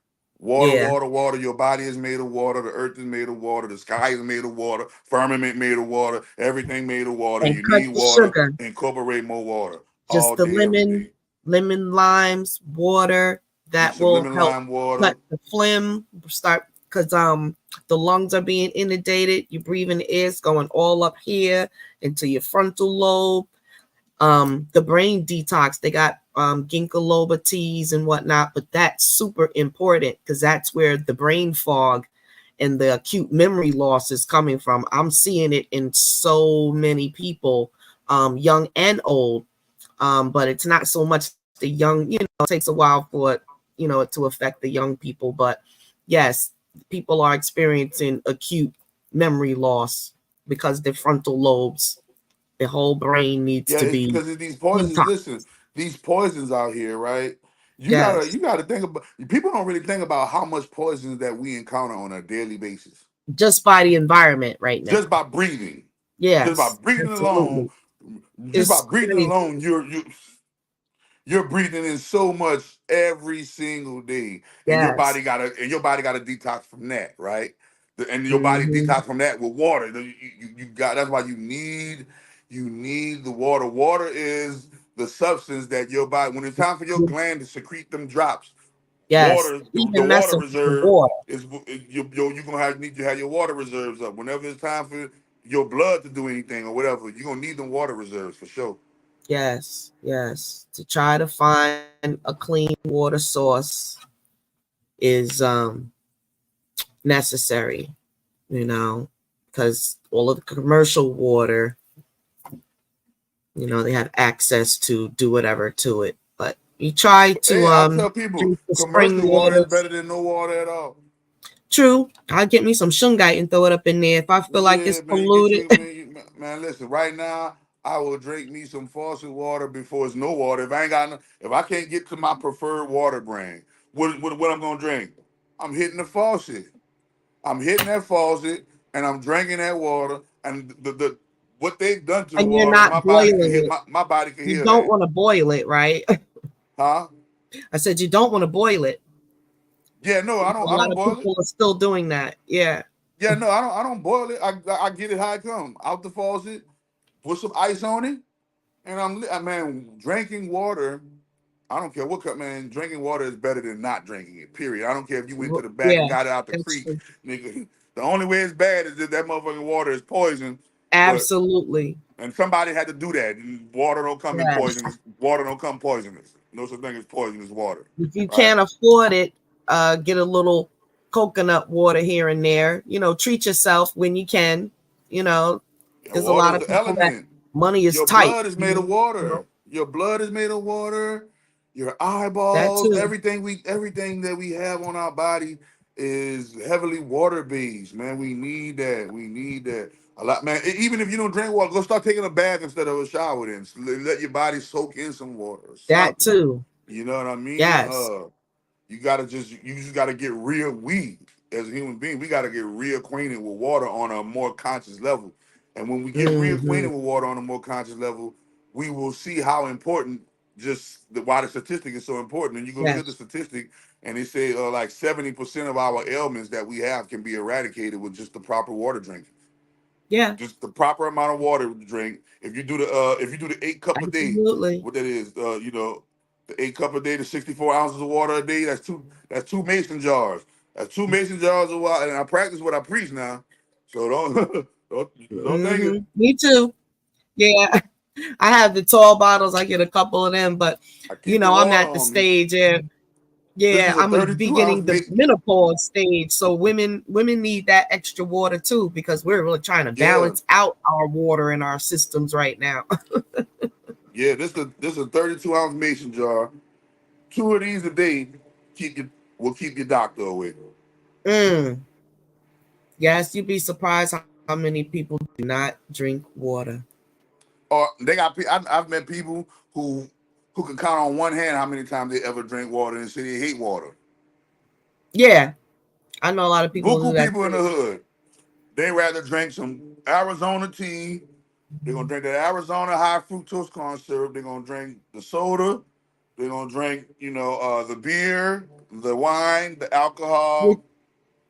Yeah. Water. Your body is made of water. The earth is made of water. The sky is made of water. Firmament made of water. Everything made of water. And You cut need the water. sugar. Incorporate more water Just all the day, every lemon, day. lemon, limes, water Get that some will lemon help lime cut water. the phlegm. Start because the lungs are being inundated. You breathe in the air, it's going all up here into your frontal lobe. The brain detox, they got ginkgo biloba teas and whatnot, but that's super important because that's where the brain fog and the acute memory loss is coming from. I'm seeing it in so many people, young and old. But it's not so much the young, it takes a while for it, it to affect the young people. But yes, people are experiencing acute memory loss because their frontal lobes, the whole brain needs Yeah, to it's be because of these poisons. detox. Listen, these poisons out here, right? Yes, You gotta think about. People don't really think about how much poisons that we encounter on a daily basis just by the environment right now. just by breathing. Just by Yes, breathing alone, absolutely. It's crazy. you're breathing in so much every single day, and Yes. your body gotta detox from that, right? And your body Hmm. detox from that with water. You got that's why you need the water. Water is the substance that your body when it's time for your gland to secrete them drops. Yes, Water, the even water messing with the reserve water. is you're gonna need to have your water reserves up. Whenever it's time for your blood to do anything or whatever, you're gonna need them water reserves for sure. Yes, yes. To try to find a clean water source is necessary, you know, because all of the commercial water, they have access to do whatever to it. But you try to Hey, I tell people drink the spring commercial water is waters. better than no water at all. True, I'll get me some shungite and throw it up in there if I feel like it's Yeah, man, you get polluted. you man, man. Listen, right now I will drink me some faucet water before it's no water. If I ain't got no, if I can't get to my preferred water brand, what I'm gonna drink? I'm hitting the faucet. I'm hitting that faucet and I'm drinking that water. And the what they've done to the And you're water, not my body can boiling hear it. my body can You hear don't that. want to boil it, right? Huh? I said you don't want to boil it. Yeah, no, A I lot don't of boil it. people are still doing that. Yeah. Yeah, no, I don't boil it. I get it how it come. Out the faucet, put some ice on it, and man, drinking water I don't care what cup, man. Drinking water is better than not drinking it. Period. I don't care if you went to the back and Yeah, got it out the that's creek, true. nigga. The only way it's bad is that that motherfucking water is poison. But Absolutely. and somebody had to do that. Water don't come in Yes. poisonous. Water don't come poisonous. No such thing as poisonous water. If you Right? can't afford it, get a little coconut water here and there. Treat yourself when you can. You know, And there's a water lot is of the people that element. money is Your tight. blood is made of water. Your blood is made of water. Your That eyeballs, too. everything that we have on our body is heavily water based, man. We need that. We need that a lot, man. Even if you don't drink water, go start taking a bath instead of a shower. Then let your body soak in some water or That something. too. You know what I mean? Yes. You just gotta get real. We as a human being, we gotta get reacquainted with water on a more conscious level. And when we get Hmm. reacquainted with water on a more conscious level, we will see how important why the statistic is so important. And you go look at the Yes. statistic, and they say like 70% of our ailments that we have can be eradicated with just the proper water drinking. Yeah. Just the proper amount of water to drink. If you do the 8 cup a day, Absolutely. what that is, the 8 cup a day, the 64 ounces of water a day, that's two mason jars. That's two mason jars of water. And I practice what I preach now. So don't don't think it. Me too. Yeah. I have the tall bottles. I get a couple of them, but I keep the I'm water at the on me. stage and This yeah, is a I'm 32 ounce beginning the mason. menopause stage. So women need that extra water too because we're really trying to Yeah. balance out our water in our systems right now. Yeah, this is a 32 ounce mason jar. Two of these a day keep you will keep your doctor away. Mm. Yes, you'd be surprised how many people do not drink water. Or they got I've met people who can count on one hand how many times they ever drink water and say they hate water. Yeah, I know a lot of people do Buku that people in the too. hood, they rather drink some Arizona tea. They're gonna drink that Arizona high fructose corn syrup. They're gonna drink the soda. They're gonna drink, the beer, the wine, the Which, alcohol. They're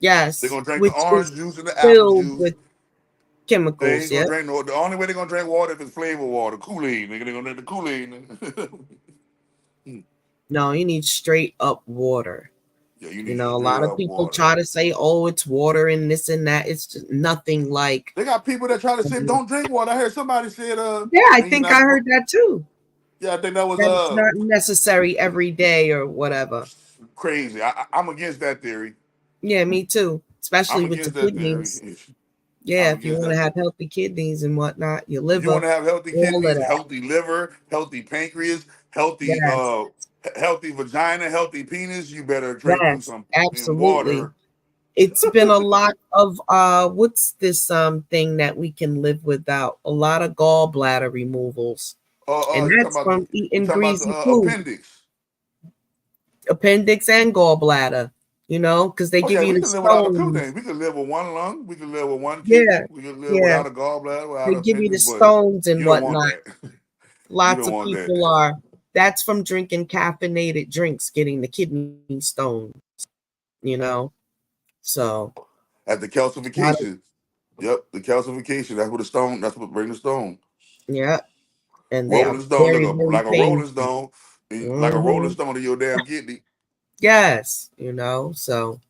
yes, gonna drink the which is orange juice and the apple filled juice. with They chemicals. ain't Yeah. gonna drink no. The only way they're gonna drink water if it's flavored water, Kool Aid. Nigga, they're gonna drink the Kool Aid. No, you need straight up water. Yeah, you need A straight lot of up people water. try to say, "Oh, it's water and this and that." It's just nothing like. They got people that try to say don't drink water. I heard somebody said Yeah, I man, you're think not I supposed. heard that too. Yeah, I think that was That it's not necessary every day or whatever. crazy. I'm against that theory. Yeah, me too. I'm Especially with the against that theory. kidneys. Yeah, I'm if you against want to that have theory. healthy kidneys and whatnot, your If you want liver, to have healthy all of kidneys, that. healthy liver, healthy pancreas, healthy Yes, healthy vagina, healthy penis, you better drink you yes, some fucking absolutely. water. It's been a lot of what's this thing that we can live without? A lot of gallbladder removals. And You talking that's about from you eating talking about the greasy food, appendix? appendix and gallbladder, because they give Okay, you we the can live without a few stones. things. We can live with one lung. We can live with one Yeah, kidney. We can live yeah. without a gallbladder, without They an give you the appendix. But stones and you don't want whatnot. that. You Lots don't of want that. people are. That's from drinking caffeinated drinks, getting the kidney stones, you know. So, At the lot of, calcification. Yep, the calcification. That's what the stone. That's what bring the stone. yeah, and they are Rolling stone. Look very, up very like a rolling painful. stone. Like a rolling Hmm. stone to your damn kidney. Yes, so,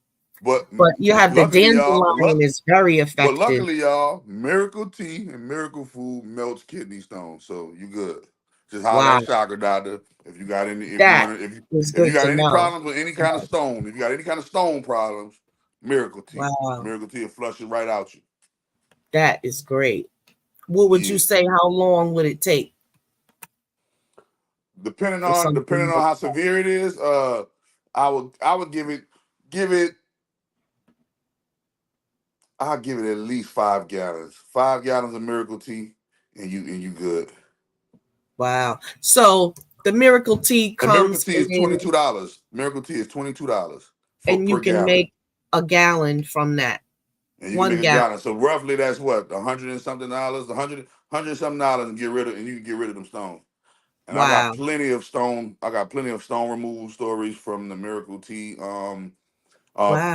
But but you have the luckily, y'all. dandelion is very But effective. luckily, y'all, miracle tea and miracle food melts kidney stones, so you good. Just holler Wow, at Chakra Doctor if you got any. If you that want to, is if you good got to any know. problems with any kind of stone, if you got any kind of stone problems, Wow, miracle tea will flush it right out you. that is great. What would you Yeah, say? How long would it take depending for on something depending on like how that? severe it is, I would give it I'll give it at least 5 gallons. 5 gallons of miracle tea, and you good. Wow. So the miracle tea And miracle comes tea is in $22. Miracle tea is $22 for and you per can gallon. make a gallon from that. And you can One make a gallon. gallon. So roughly that's what, $100 and something, $100 and something dollars, and get rid of and you can get rid of them stones. And Wow. I got plenty of stone removal stories from the miracle tea. Wow.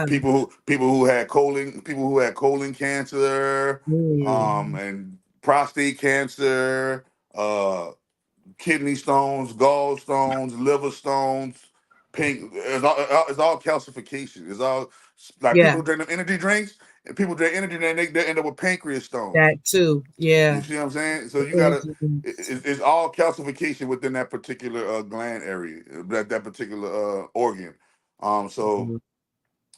People who had colon cancer, Mm. and prostate cancer, kidney stones, gallstones, liver stones, pink. It's all calcification. It's all like Yeah, people drink them energy drinks, and people drink energy drinks, they end up with pancreas stones. that too. You Yeah. see what I'm saying? So The you gotta. energy drinks. It's all calcification within that particular gland area, that particular organ. So Mhm.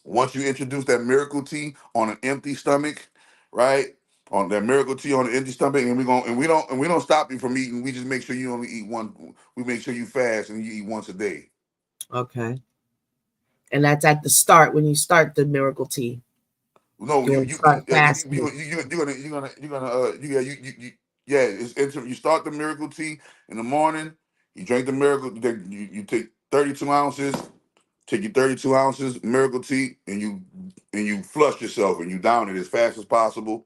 once you introduce that miracle tea on an empty stomach, right? On that miracle tea on an empty stomach, and we don't stop you from eating. We just make sure you only eat one. We make sure you fast and you eat once a day. Okay. And that's at the start when you start the miracle tea. No, You want to start fasting. you're gonna yeah. You start the miracle tea in the morning. You drink the miracle. You take 32 ounces. Take your 32 ounces miracle tea and you flush yourself and you down it as fast as possible.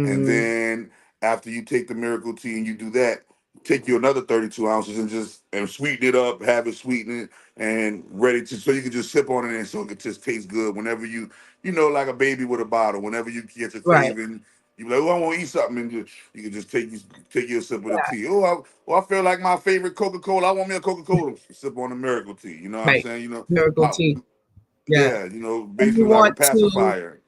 And Hmm. then after you take the miracle tea and you do that, take you another 32 ounces and just and sweeten it up, have it sweetened and ready to so you can just sip on it and so it can just taste good whenever you know, like a baby with a bottle. Whenever you get your Right. craving, you be like, oh, I want to eat something, and you can just take your sip of the tea. I feel like my favorite Coca-Cola. I want me a Coca-Cola. Sip on the miracle tea. You know what I'm Right. saying? You know, Miracle my tea. Yeah. yeah, And you basically like a want to pacifier.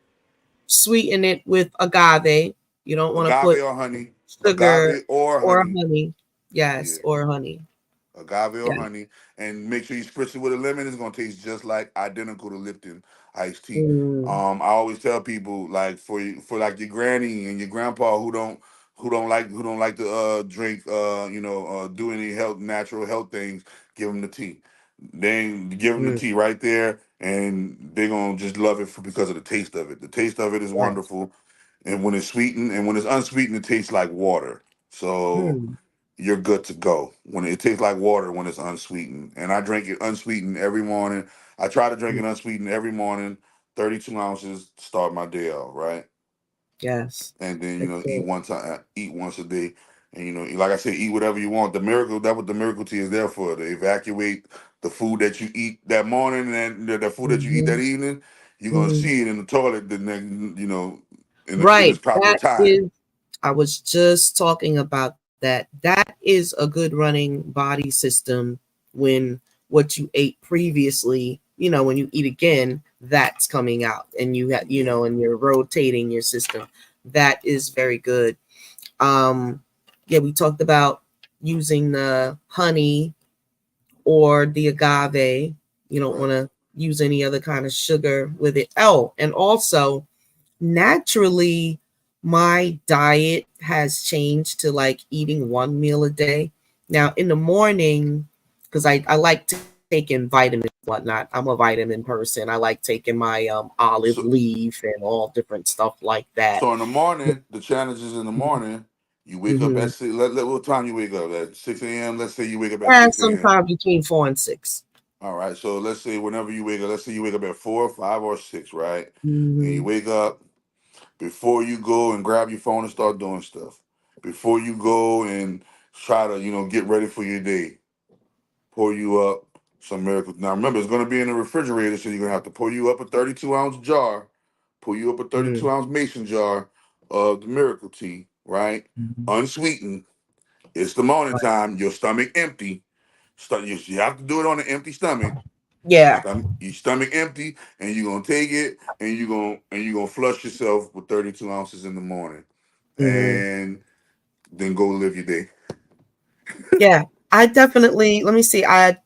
sweeten it with agave. You don't want to put Agave or honey. sugar Agave or or honey. honey. Yeah. Yes, or honey. Agave or Yeah. honey. And make sure you spritz it with a lemon. It's gonna taste just like identical to Lipton iced tea. Mm, I always tell people like for like your granny and your grandpa who don't like to drink do any health natural health things, give them the tea. Then give them the mm, tea right there and they're gonna just love it because of the taste of it. The taste of it is yes. wonderful. And when it's sweetened and when it's unsweetened, it tastes like water. So Mm, you're good to go. When it tastes like water when it's unsweetened. And I drink it unsweetened every morning. I try to drink mm, it unsweetened every morning, 32 ounces to start my day out, right? yes. And then, That's eat good. one time, eat once a day. And like I said, eat whatever you want. That what the miracle tea is there for, to evacuate the food that you eat that morning and the food that you eat that Hmm. evening. You're gonna Hmm. see it in the toilet the next, in its Right. proper That time. is, I was just talking about that. That is a good running body system when what you ate previously, when you eat again, that's coming out and Yeah. and you're rotating your system. That is very good. Um, yeah, we talked about using the honey or the agave. You don't Right. want to use any other kind of sugar with it. Oh, and also naturally my diet has changed to like eating one meal a day. Now in the morning, because I like taking vitamins and whatnot. I'm a vitamin person. I like taking my olive So leaf and all different stuff like that. So in the morning, the challenge is in the morning. You wake up Mm-hmm. at six. What time you wake up at 6 a.m. Let's say you wake up at And 6 a.m. sometime between 4 and 6. All right. So let's say whenever you wake up, let's say you wake up at 4, 5, or 6, right? And you Mm-hmm. wake up before you go and grab your phone and start doing stuff. Before you go and try to get ready for your day, pour you up some miracle. Now remember, it's going to be in the refrigerator, so you're going to have to pour you up a 32-ounce jar. Pull you up a 32-ounce mason jar of the miracle tea, right? Mm-hmm. Unsweetened. It's the morning Right. time. Your stomach empty. You have to do it on an empty stomach. Yeah. Your stomach empty, and you're gonna take it, and you're gonna flush yourself with 32 ounces in the morning, Mm-hmm. and then go live your day. Yeah. I definitely, let me see. I'm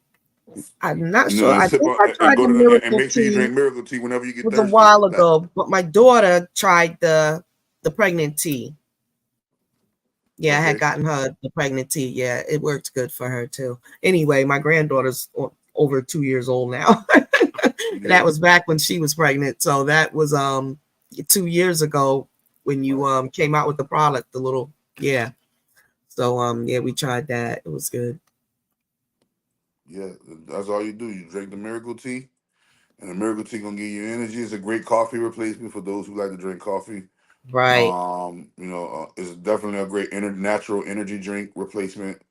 not sure. And I sip think on, I and tried go the to and miracle make sure you tea. drink miracle tea whenever you get Was a thirsty. while ago, but my daughter tried the pregnant tea. Yeah, I had Okay. gotten her the pregnant tea. Yeah, it worked good for her too. Anyway, my granddaughter's over 2 years old now. That Yeah. was back when she was pregnant. So that was 2 years ago when you Right. came out with the product, the little, yeah. So yeah, we tried that. It was good. Yeah. That's all you do. You drink the miracle tea. And the miracle tea gonna give you energy. It's a great coffee replacement for those who like to drink coffee. Right. It's definitely a great natural energy drink replacement.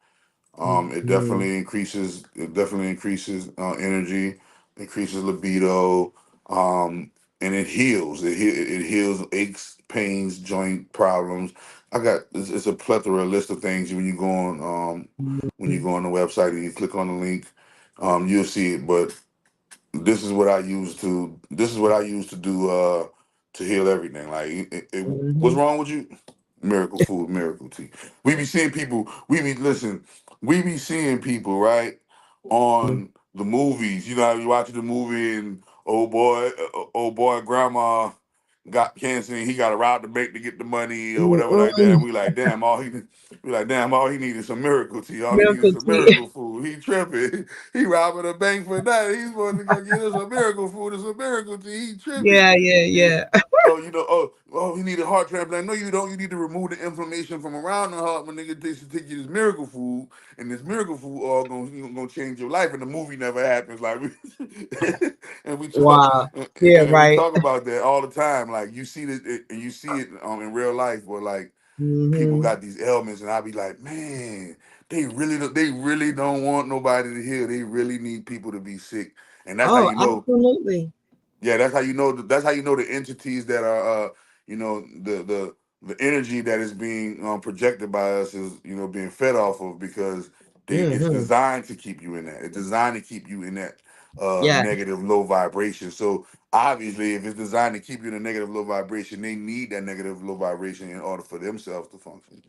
Mhm. It definitely increases energy, increases libido, and it heals. It heals aches, pains, joint problems. It's a plethora list of things when you go on when you go on the website and you click on the link, you'll see it. But this is what I use to do to heal everything. Like what's Mm-hmm. wrong with you? Miracle food, miracle tea. We be seeing people, we be seeing people, right? On the movies. You know, you watch the movie and old boy, grandma got cancer and he got a route to make to get the money or whatever like that. And we like, damn, all he needed some miracle tea. All he needed Miracle some tea. miracle food. He tripping. He robbing a bank for that. He's supposed to go get us some miracle food and some miracle tea. He tripping. Yeah, yeah, Yeah. yeah. He needed heart transplant. No, you don't. You need to remove the inflammation from around the heart when nigga takes to take you this miracle food, and this miracle food all gonna change your life. And the movie never happens. Like, and we talk Wow. Yeah, and we right. talk about that all the time. Like you see it, and you see it in real life, where like people Mm-hmm. got these ailments, and I be like, man, they really don't want nobody to heal. They really need people to be sick, and that's how Oh, you know. absolutely. Yeah, that's how you know. That's how you know the entities that are, the energy that is being projected by us is being fed off of because it's Mm-hmm. designed to keep you in that. It's designed to keep you in that Yeah. negative low vibration. So obviously, if it's designed to keep you in a negative low vibration, they need that negative low vibration in order for themselves to function.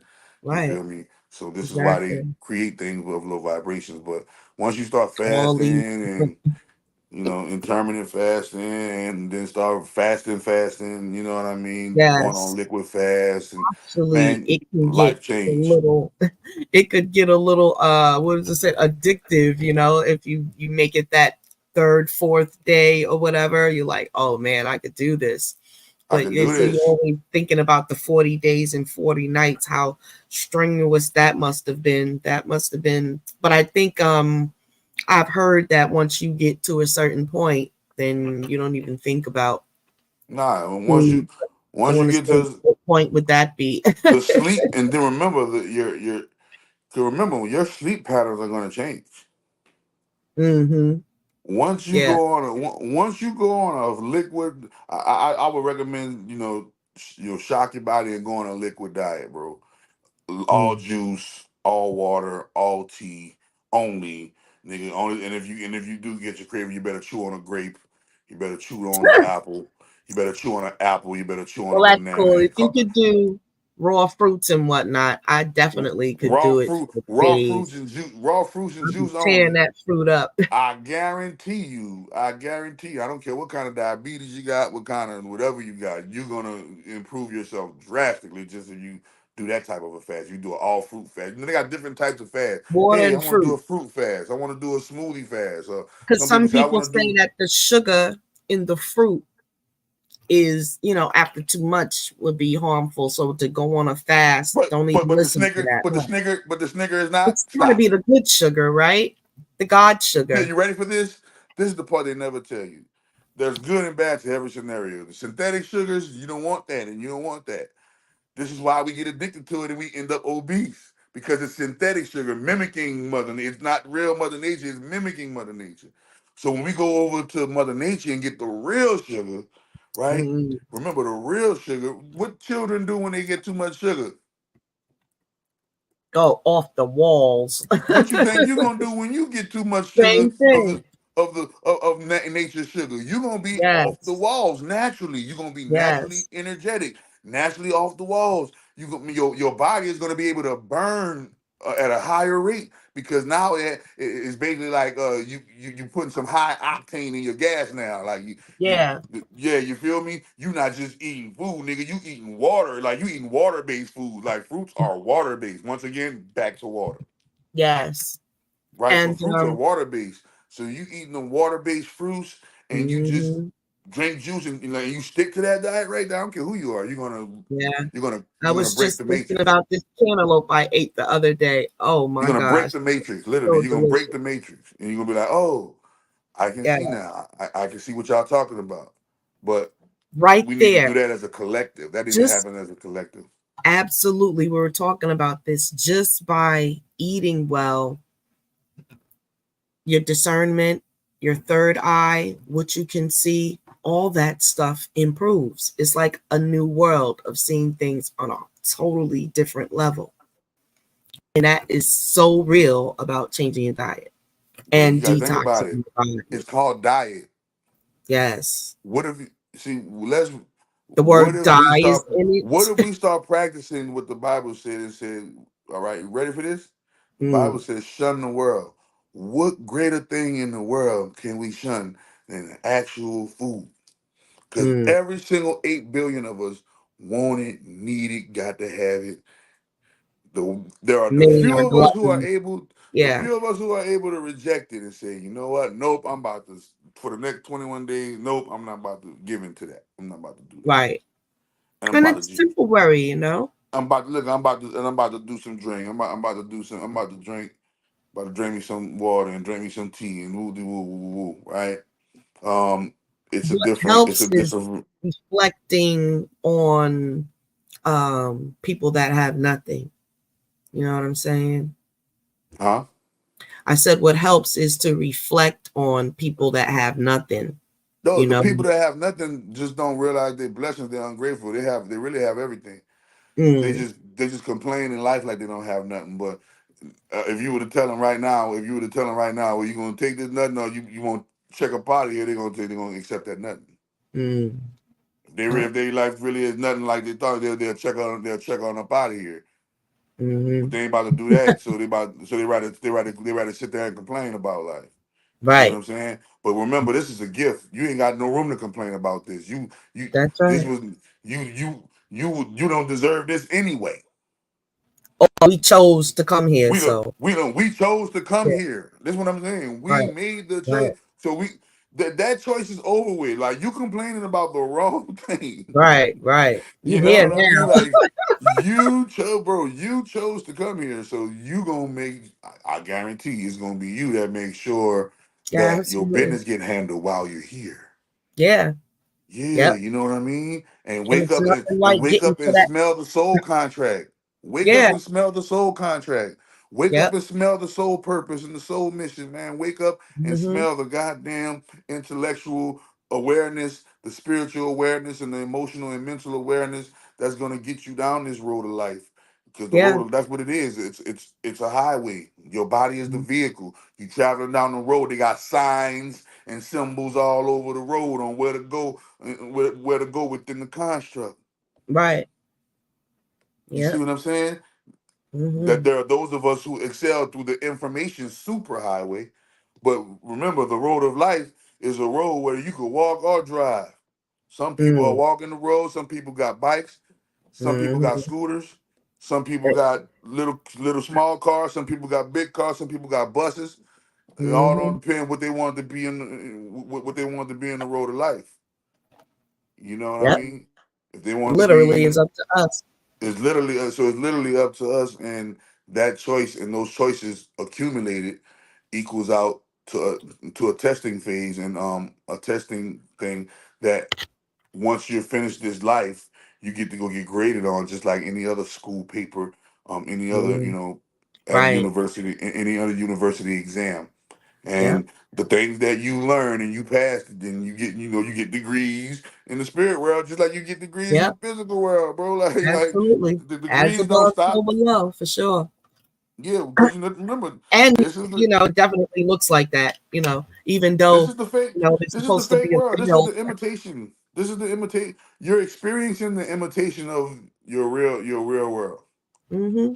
You Right. feel me? So this is why they Exactly. create things with low vibrations. But once you start All fasting these. and intermittent fasting and then start fasting, you know what I mean? Going on Yes. liquid fast and Actually, man, it can get life a change. little. It could get a little. What does it say? Addictive. If you make it that third, fourth day or whatever, you're like, oh man, I could do this. I But can they do say you're this. always thinking about the 40 days and 40 nights, how strenuous that must have been. That must have been. But I think I've heard that once you get to a certain point, then you don't even think about Nah, food. I once you want to get say, to what point would that be? the sleep, and then remember that your to remember your sleep patterns are going to change. Mm-hmm. Yeah. Once you go on a liquid, I would recommend shock your body and go on a liquid diet, bro. All Mm. juice, all water, all tea, only nigga, only. And if you do get your craving, you better chew on a grape, you better chew on an apple, you better chew on an apple, you better chew on a Well, that's banana. cool. If you could do raw fruits and whatnot, I definitely could do it for days. Raw fruits and I'll be juice tearing only. that fruit up. I guarantee you, I don't care what kind of diabetes you got, what kind of whatever you got, you're gonna improve yourself drastically just if you do that type of a fast. You do an all fruit fast. They got different types of fast. Water Hey, I and want to do fruit. a fruit fast. I want to do a smoothie fast. Because Some people some say I people want to say do that the sugar in the fruit is, after too much would be harmful. So to go on a fast, don't even listen to that. but the Snicker is not. It's got to Stop. be the good sugar, right? The God Yeah, sugar. you ready for this? This is the part they never tell you. There's good and bad to every scenario. The synthetic sugars, you don't want that, and you don't want that. This is why we get addicted to it and we end up obese because it's synthetic sugar mimicking Mother Nature. It's not real Mother Nature, it's mimicking Mother Nature. So when we go over to Mother Nature and get the real sugar, right? Mm. Remember the real sugar. What children do when they get too much sugar? Go off the walls. What you think you're gonna do when you get too much sugar Same thing. nature's sugar? You're gonna be off the Yes. walls naturally. You're gonna be naturally Yes. energetic, naturally off the walls. Your body is gonna be able to burn at a higher rate because now it's basically like you putting some high octane in your gas now. Like Yeah. yeah, you feel me? You not just eating food, nigga. You eating water. Like you eating water based food. Like fruits are water based. Once again, back to water. Yes. Right? So And fruits are water based. So you eating the water based fruits and you just mhm, drink juice and like you stick to that diet right there. I don't care who you are. yeah. I You're gonna was break just the thinking matrix. about this cantaloupe I ate the other day. Oh You're my gonna break gosh. the matrix, literally. So You're gonna break delicious. the matrix. And you're gonna be like, oh, I can Yeah. see now. I can see what y'all talking about. But Right we need to there. do that as a collective. That need to Just happen as a collective. absolutely. We were talking about this just by eating well, your discernment, your third eye, what you can see, all that stuff improves. It's like a new world of seeing things on a totally different level. And that is so real about changing your diet But you and gotta think about detoxing it. your body. It's called diet. Yes. What if you see? Let's. The What word if we die is start? in What if it. we start practicing what the Bible said and said? All right, you ready for this? The Bible Mm, says, "Shun the world." What greater thing in the world can we shun than actual food? Because mm. every single 8 billion of us want it, need it, got to have it. There are the Men are few of us who are gluttons. able, the Yeah. few of us who are able to reject it and say, you know what? Nope, I'm about to for the next 21 days. Nope, I'm not about to give into that. I'm not about to do that. Right. And I'm And about it's to, temporary, you know? I'm about to look. I'm about to do some drink. I'm about to do some. I'm about to drink. About to drink me some water and drink me some tea and woo woo woo woo. Right. Um, it's a What different. It's helps a is different. reflecting on people that have nothing. You know what I'm saying? Huh? I said what helps is to reflect on people that have nothing, No, you the know? people that have nothing just don't realize their blessings. They're ungrateful. They have. They really have everything. Mm, They just complain in life like they don't have nothing. But if you were to tell them right now, if you were to tell them right now, well, you gonna take this nothing or you won't check up out of here, they're gonna accept that nothing. mm, If their life really is nothing like they thought, they'll check on up out of here. But mm-hmm. they ain't about to do that. They rather sit there and complain about life. You see what Right. I'm saying? But remember, this is a gift. You ain't got no room to complain about this. You That's this right. was you don't deserve this anyway. Oh, we chose to come here, so We chose to come yeah. here. That's what I'm saying. We Right. made the choice. Right. So that choice is over with. Like you complaining about the wrong thing. Right. Right. You You know here what I mean? now. Like you chose, bro. You chose to come here. So you gonna make. I guarantee it's gonna be you that makes sure Yeah, that your absolutely. business get handled while you're here. Yeah. Yeah, Yep. you know what I mean? And And it's nothing and like wake getting up to and that. smell the soul contract. Wake up Yeah. and smell the soul contract. Wake up Yep. and smell the soul purpose and the soul mission, man. Wake up and Mm-hmm. smell the goddamn intellectual awareness, the spiritual awareness, and the emotional and mental awareness that's gonna get you down this road of life. Because Yeah. that's what it is. It's a highway. Your body is the vehicle. You traveling down the road, they got signs and symbols all over the road on where to go, where to go within the construct. Right. You see Yep. what I'm saying? That Mm-hmm. there are those of us who excel through the information superhighway, but remember, the road of life is a road where you could walk or drive. Some people are Mm, walking the road. Some people got bikes. Some people got mm-hmm. scooters. Some people got little small cars. Some people got big cars. Some people got buses. It all Mm-hmm. don't depend what they want to be in, what they want to be in the road of life. You know what I Yep. mean? If they want to be Literally is in, up to us. it's literally so it's literally up to us, and that choice and those choices accumulated equals out to a testing phase and a testing thing that once you're finished this life, you get to go get graded on just like any other school paper, any other Mm, at a right. university, any other university exam. Yep. And the things that you learn and you pass, then you get degrees in the spirit world, just like you get degrees in the Yep. physical world, bro. Like Absolutely. the As degrees don't above, stop. so below, for sure. Yeah, because remember, And this is the it definitely looks like that. Even this though is the fake there's this is the supposed to fake be a world. This is real. the imitation. This is the imitate. You're experiencing the imitation of your real world, Mm-hmm.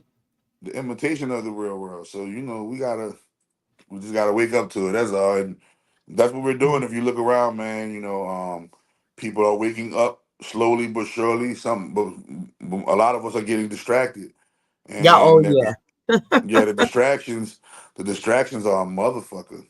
the imitation of the real world. So we just gotta wake up to it. That's all. And that's what we're doing. If you look around, man, people are waking up slowly but surely. But a lot of us are getting distracted, Yeah. Oh and yeah. yeah, the distractions are a motherfucker.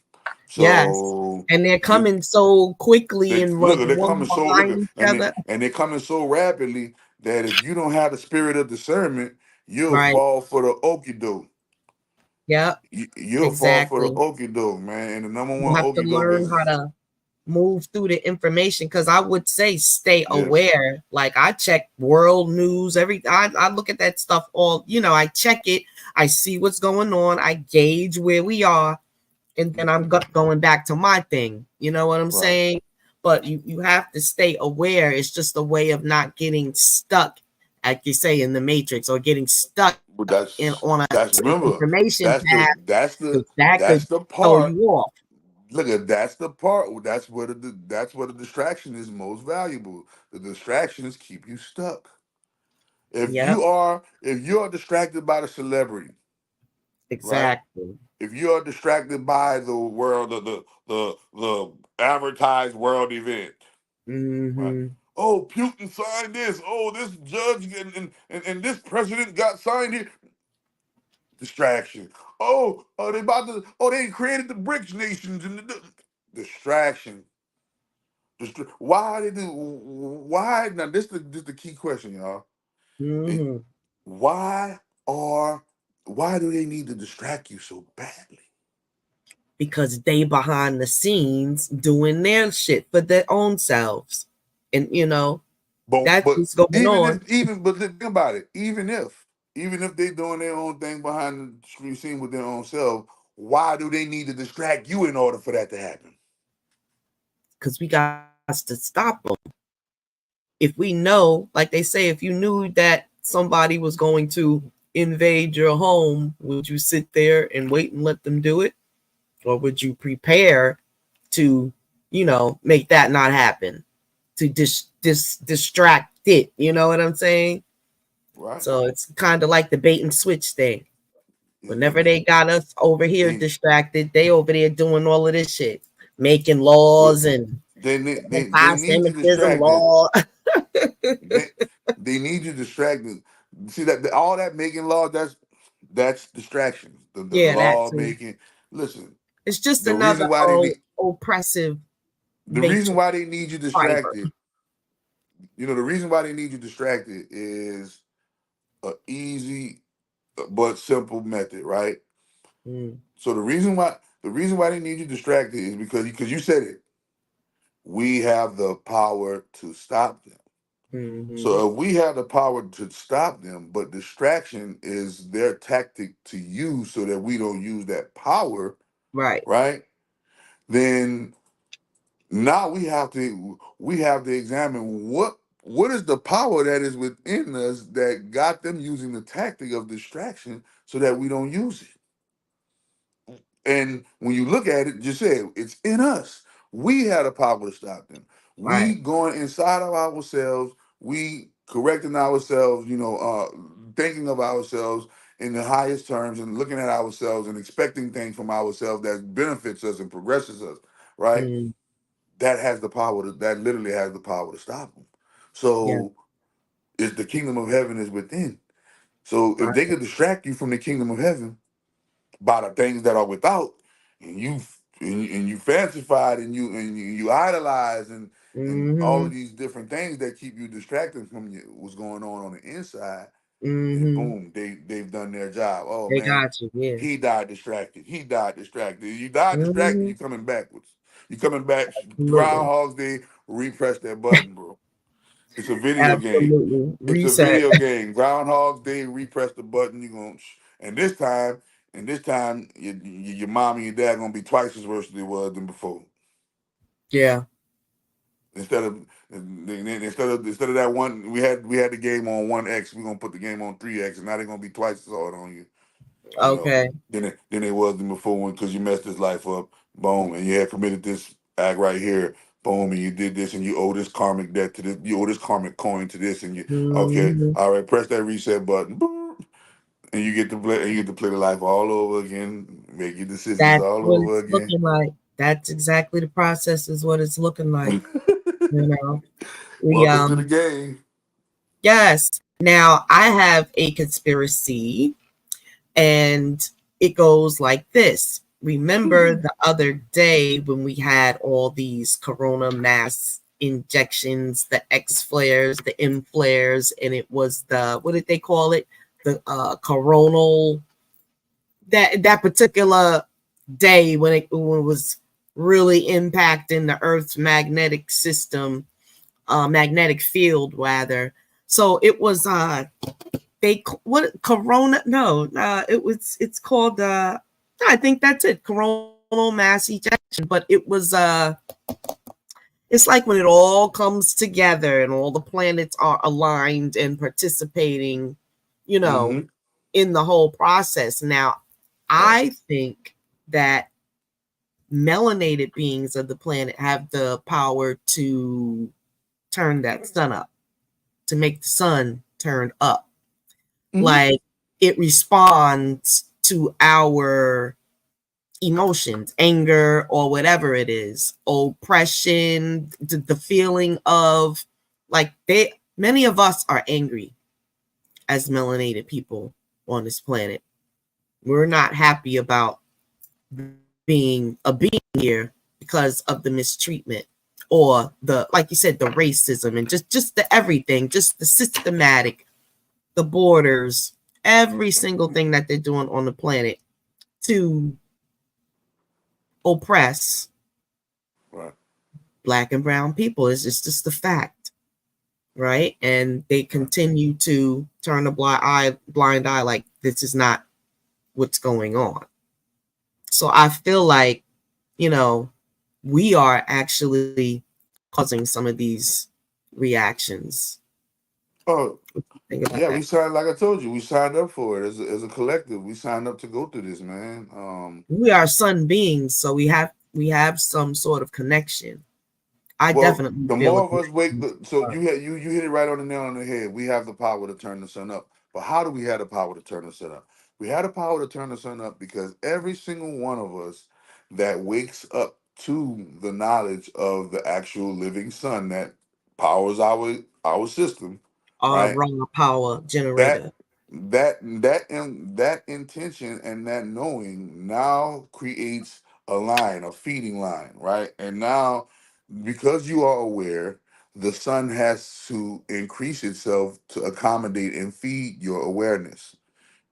Yes. So And they're you coming so quickly they and look, they're one coming so look, behind each and other. they're coming so rapidly that if you don't have the spirit of discernment, you'll Right. fall for the okie doke. Yep. You'll fall for the Exactly. okie doke, man. And the number You one have to okie doke learn how is to move through the information, because I would say stay yes. aware. Like I check world news I look at that stuff all, I check it, I see what's going on, I gauge where we are, and then I'm going back to my thing. You know what I'm Right. saying? but you have to stay aware. It's just a way of not getting stuck, like you say, in the matrix, or getting stuck But in on a that's certain remember information that's the path, that's because the that could that's the throw part. you off. Look at that's the part. That's where the distraction is most valuable. The distractions keep you stuck. Yep, If you are distracted by the celebrity, right? exactly. If you are distracted by the world, the advertised world event, right? Mm-hmm. Oh, Putin signed this. Oh, this judge and this president got signed here. Distraction. They about to. Oh, they created the BRICS nations and distraction. Why they do? Why now? This the key question, y'all. It, Mm-hmm. why are why do they need to distract you so badly? Because they behind the scenes doing their shit for their own selves, and that's But what's going on. but think about it. Even if they doing their own thing behind the scene with their own self, why do they need to distract you in order for that to happen? Because we got to stop them. If we know, like they say, if you knew that somebody was going to invade your home, would you sit there and wait and let them do it? Or would you prepare to, make that not happen, to distract it? You know what I'm saying? Right? So it's kind of like the bait and switch thing. And Whenever they got us over here they distracted, they over there doing all of this shit, making but laws and they need you anti-Semitism distracted. law. They they need you distracted. See that all that making law, that's distractions. The Yeah, that law too. making. Listen, It's just the another reason why they need oppressive the reason matrix why they need you fiber. distracted. The reason why they need you distracted is a easy but simple method, right? Mm, So the reason why they need you distracted is because you said it. We have the power to stop them. mm-hmm. So if we have the power to stop them, but distraction is their tactic to use so that we don't use that power, Right. right? Then now we have to examine what is the power that is within us that got them using the tactic of distraction so that we don't use it. And when you look at it, just say it's in us. We had the power to stop them. We Right. going inside of ourselves, we correcting ourselves, thinking of ourselves in the highest terms and looking at ourselves and expecting things from ourselves that benefits us and progresses us, right? Mm, That literally has the power to stop them. yeah. So it's the kingdom of heaven is within. So if Right. they could distract you from the kingdom of heaven, by the things that are without, and you fancified and you idolize and all of Mm-hmm. these different things that keep you distracted from what's going on the inside, then Mm-hmm. boom, they've done their job. Oh They man, got you. Yeah. he died distracted. He died distracted. You died distracted. Mm-hmm. You coming backwards. You coming back. Absolutely. Groundhog's Day. Repress that button, bro. It's a video game. Absolutely. It's a Reset. video game. Groundhog's Day, repress the button. You going and this time, your mom and your dad gonna be twice as worse than they was than before. Yeah. Instead of instead of that one, we had the game on 1X. We're gonna put the game on 3X, and now they're gonna be twice as hard on you. Okay. Than it was than before one because you messed this life up. Boom, and you had committed this act right here. Boom, and you did this, and you owe this karmic debt to this. You owe this karmic coin to this, and you okay. Mm-hmm. All right, press that reset button, boom, and you get to play. And you get to play the life all over again. Make your decisions That's all what over it's again. looking like. That's exactly the process is what it's looking like. You know, we Welcome to the game. yes. Now I have a conspiracy, and it goes like this. Remember the other day when we had all these corona mass injections, the X flares, the M flares, and it was the, what did they call it? The coronal, that particular day when it was really impacting the Earth's magnetic system, magnetic field rather. So it was they, what, corona, no, it's called I think that's it, coronal mass ejection, but it was it's like when it all comes together and all the planets are aligned and participating, you know, Mm-hmm. in the whole process. Now, Right. I think that melanated beings of the planet have the power to turn that sun up, to make the sun turn up. Mm-hmm. Like it responds to our emotions, anger, or whatever it is, oppression, the feeling of like many of us are angry as melanated people on this planet. We're not happy about being a being here because of the mistreatment or the, like you said, the racism and just the everything, just the systematic, the borders, every single thing that they're doing on the planet to oppress Right. black and brown people. It's just a fact, right? And they Right. continue to turn a blind eye, like this is not what's going on. So I feel like, you know, we are actually causing some of these reactions. Oh, Think about yeah, we that. signed, like I told you, we signed up for it as a collective. We signed up to go through this, man. We are sun beings, so we have some sort of connection. I Well, definitely the feel a more of us connection. so you hit it right on the nail on the head. We have the power to turn the sun up. But how do we have the power to turn the sun up? We had the power to turn the sun up because every single one of us that wakes up to the knowledge of the actual living sun that powers our system, Our right? raw power that generator. that intention and that knowing now creates a line, a feeding line, right? And now, because you are aware, the sun has to increase itself to accommodate and feed your awareness,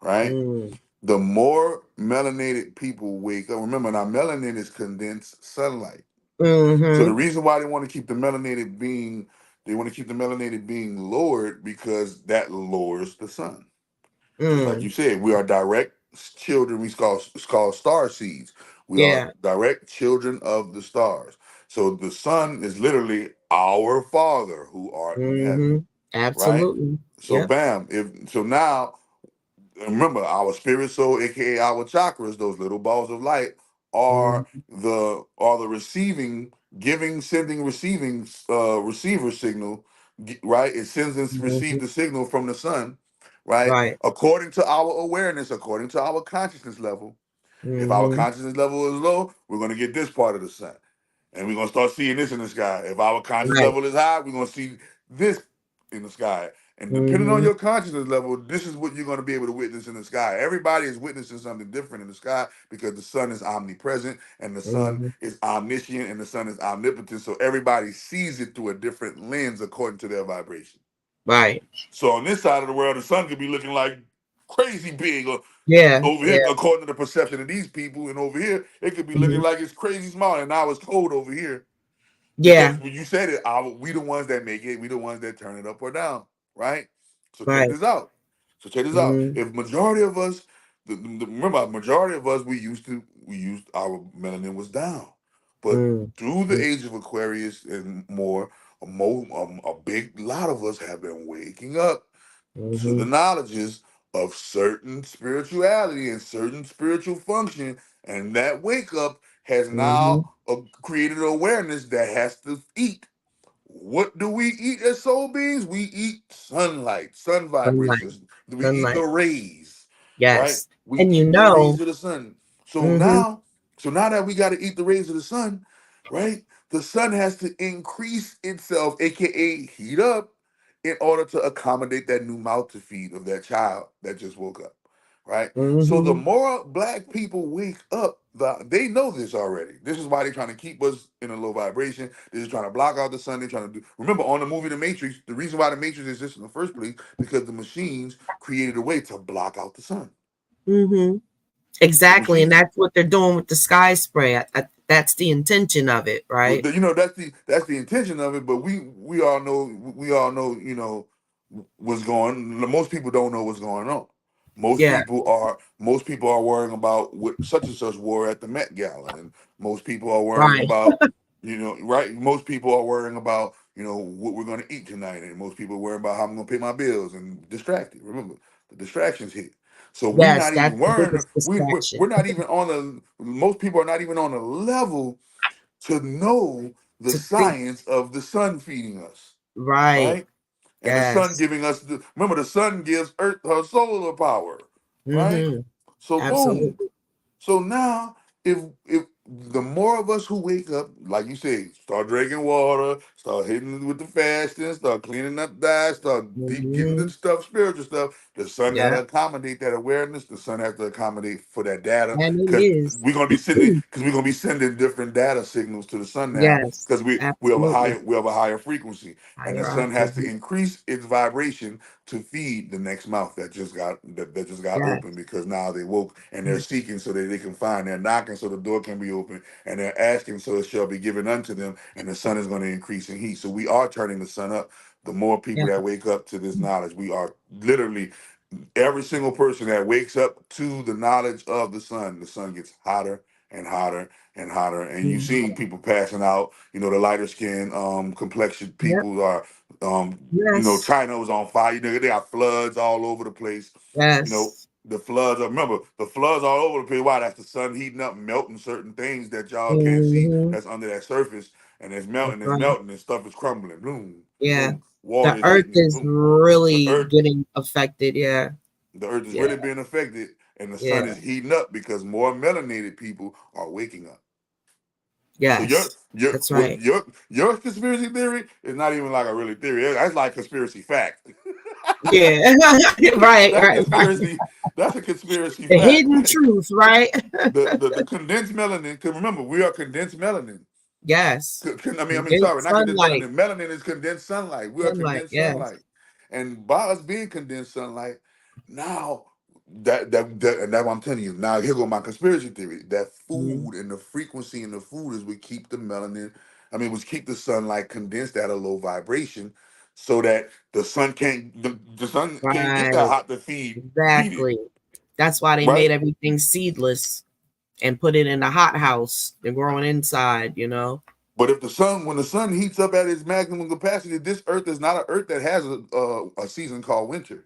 right? Mm. The more melanated people wake up, remember now, melanin is condensed sunlight. So the Mm-hmm. reason why they want to keep the melanated being lowered because that lowers the sun. Just like you Mm. said, we are direct children. It's called star seeds. We are Yeah. direct children of the stars. So the sun is literally our Father who art in heaven, Mm-hmm. right? Absolutely. So Yep. bam, if so now remember our spirit soul, aka our chakras, those little balls of light, are Mm-hmm. the receiving, giving, sending, receiving receiver signal, right? It sends and receives Mm-hmm. the signal from the sun, right? Right. According to our awareness, according to our consciousness level. If our Mm-hmm. consciousness level is low, we're gonna get this part of the sun. And we're gonna start seeing this in the sky. If our conscious Right. level is high, we're gonna see this in the sky. And depending on Mm-hmm. your consciousness level, this is what you're gonna be able to witness in the sky. Everybody is witnessing something different in the sky because the sun is omnipresent and the sun Mm-hmm. is omniscient and the sun is omnipotent. So everybody sees it through a different lens according to their vibration. Right. So on this side of the world, the sun could be looking like crazy big, or Yeah. over here, Yeah. according to the perception of these people, and over here, it could be looking Mm-hmm. like it's crazy small, and now it's cold over here. Because Yeah. when you said it, we the ones that make it, we the ones that turn it up or down, right? So check Right. this out. So check this out. Mm-hmm. If majority of us, remember, majority of us, we used our melanin was down, but through the Mm-hmm. age of Aquarius and more, a big lot of us have been waking up to the Mm-hmm. knowledges of certain spirituality and certain spiritual function, and that wake up has Mm-hmm. now created an awareness that has to eat. What do we eat as soul beings? We eat sunlight, sun Sunlight. vibrations. We eat the Sunlight. rays, right? Yes. We And eat the rays of the sun. So mm-hmm. now, so now that we got to eat the rays of the sun, right? The sun has to increase itself, aka heat up, in order to accommodate that new mouth to feed of that child that just woke up, right? So the Mm-hmm. more black people wake up, they know this already. This is why they're trying to keep us in a low vibration. They're just trying to block out the sun. They're trying to do. Remember, on the movie The Matrix, the reason why the Matrix exists in the first place because the machines created a way to block out the sun. Mm-hmm. The Exactly. And machines, that's what they're doing with the sky spray. That's the intention of it, right? that's the intention of it. But we all know what's going. Most people don't know what's going on. Yeah. Most people are worrying about what such and such wore at the Met Gala, and most people are worrying Right. about. You know, right? Most people are worrying about, what we're going to eat tonight, and most people are worrying about how I'm going to pay my bills and distracted. Remember, the distractions hit. So we're Yes, not that's even the worrying. biggest distraction. We're not even on a. Most people are not even on a level to know the To think science of the sun feeding us, right. right? And the sun Yes. giving us remember, the sun gives Earth her solar power, right? Mm-hmm. So boom. Absolutely. So now, if the more of us who wake up, like you say, start drinking water, start hitting with the fasting, start cleaning up diet, start getting the Mm-hmm. stuff, spiritual stuff, the sun got Yeah. to accommodate that awareness. The sun has to accommodate for that data, And it because is. we're gonna be sending different data signals to the sun now, Yes. because Absolutely. we have a higher frequency, and the sun has to Hierarchy. increase its vibration to feed the next mouth that just got Yes. open, because now they woke and they're seeking so that they can find. They're knocking so the door can be open, and they're asking so it shall be given unto them, and the sun is going to increase in heat. So we are turning the sun up. The more people Yeah. that wake up to this knowledge, we are literally, every single person that wakes up to the knowledge of the sun gets hotter and hotter and hotter. And you've Mhm. seen people passing out. The lighter skin, complexion Yep. people are, Yes. China was on fire. They got floods all over the place. Yes. The floods. Remember, the floods all over the place. Why? That's the sun heating up, melting certain things that y'all can't see Hmm. that's under that surface, and That's it's right. melting, and stuff is crumbling. Boom, Yeah. boom. Water The is earth hitting. is Boom. The really earth getting affected. Yeah. the earth is Yeah. really being affected, and the sun Yeah. is heating up because more melanated people are waking up. So Yes. That's right. your conspiracy theory is not even like a really theory. That's like conspiracy fact. Yeah. Right. That Right. Right. conspiracy. That's a conspiracy The fact. hidden truth. Right. The condensed melanin. Because remember, we are condensed melanin. Yes. Sorry, Condensed not condensed sunlight. melanin. Melanin is condensed sunlight. We are Sunlight. condensed Yes. sunlight, and by us being condensed sunlight, now and that's what I'm telling you. Now here go my conspiracy theory. That Mhm. food and the frequency in the food is what keep the melanin. I mean, was keep the sunlight condensed at a low vibration, so that the sun can't get that Right. hot to feed it, Exactly. That's why they right? made everything seedless and put it in a hot house. They're growing inside. You know. But when the sun heats up at its maximum capacity, this Earth is not an Earth that has a season called winter.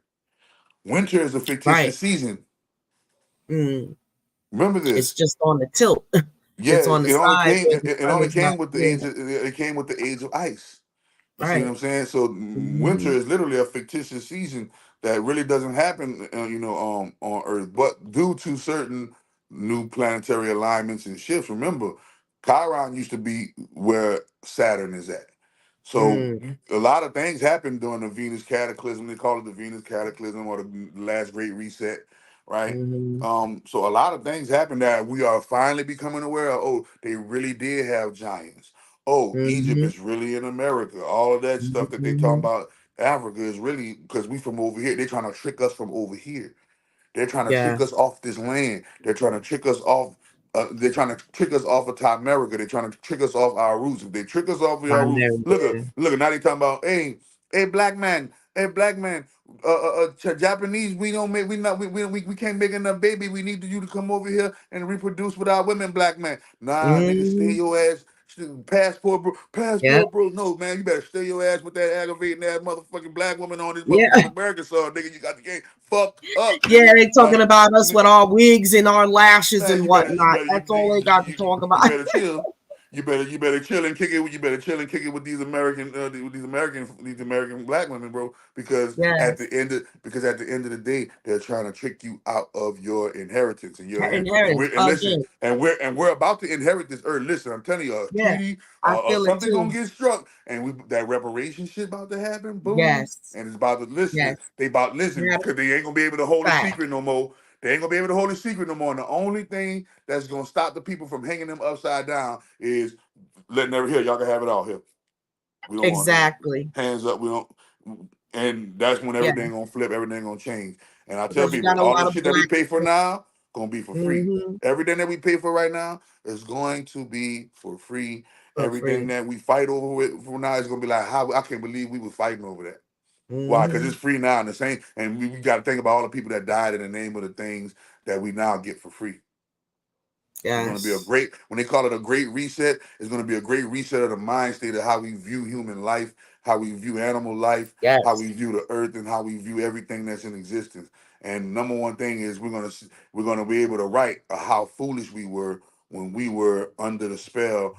Winter is a Right. fictitious season. Mm. Remember It's this. just on the tilt. Yeah, It's on the side where the it sun only is not. came with the Yeah. age it came with the age of ice. You see what Right. I'm saying? So winter Hmm. is literally a fictitious season that really doesn't happen, on Earth, but due to certain new planetary alignments and shifts. Remember, Chiron used to be where Saturn is at. So Mm. a lot of things happened during the Venus cataclysm. They call it the Venus cataclysm or the last great reset, right? Hmm. So a lot of things happened that we are finally becoming aware of. Oh, they really did have giants. Oh, Egypt Hmm. is really in America. All of that stuff that they talking Hmm. about, Africa is really because we from over here. They trying to trick us from over here. They're trying to Yeah. trick us off this land. They're trying to trick us off. They're trying to trick us off of top America. They're trying to trick us off our roots. If they trick us off of our roots, Primary. Yeah. look. Now they talking about, hey, black man. Japanese, we don't make, we not, we can't make enough baby. We need you to come over here and reproduce with our women, black man. Nah, nigga, stay Hmm. your ass. Yep. Passport, bro. No, man, you better stay your ass with that aggravating ass motherfucking black woman on this Yeah. motherfucking American soil, nigga. You got the game fucked up, Yeah. nigga. They talking Like, about us with our wigs and our lashes man, and whatnot. That's all they got to talk you about. better chill. You better chill and kick it. You better chill and kick it with these American these American black women, bro. Yes. Because at the end of the day, they're trying to trick you out of your inheritance and Her and inheritance listen, again. we're about to inherit this earth. Listen, I'm telling you, a Yeah. treaty I or feel it something gonna too. get struck, and that reparation shit about to happen. Boom, Yes. and it's about to listen. Yes. They about listen Matter because they ain't gonna be able to hold a fact. secret no more. They ain't gonna be able to hold a secret no more. And the only thing that's gonna stop the people from hanging them upside down is letting every here. Y'all can have it all here. We don't want none. Exactly. Hands up. We don't. And that's when Yeah. everything gonna flip. Everything gonna change. And I tell Because you people, got a all lot this of shit that we black. pay for now gonna be for free. Hmm. Everything that we pay for right now is going to be for free. For Everything free. that we fight over with for now is gonna be like, how I can't believe we were fighting over that. Why? Because Hmm. it's free now, and the same. And we got to think about all the people that died in the name of the things that we now get for free. It's going to be a Yes. great, when they call it a great reset, it's going to be a great reset of the mind state of how we view human life, how we view animal life, how Yes. we view the earth, and how we view everything that's in existence. And number one thing is we're gonna be able to write how foolish we were when we were under the spell,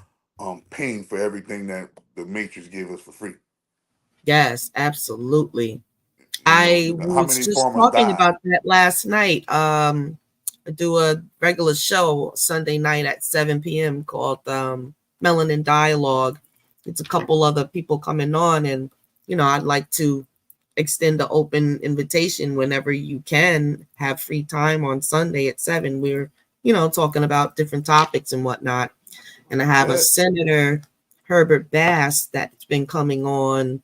paying for everything that the Matrix gave us for free. Yes, absolutely. You I know how was many just farmers talking died. about that last night. I do a regular show Sunday night at 7 p.m. called Melanin Dialogue. It's a couple other people coming on, and I'd like to extend the open invitation whenever you can have free time on Sunday at 7. We're talking about different topics and whatnot, and I have a Bet. Senator Herbert Bass that's been coming on,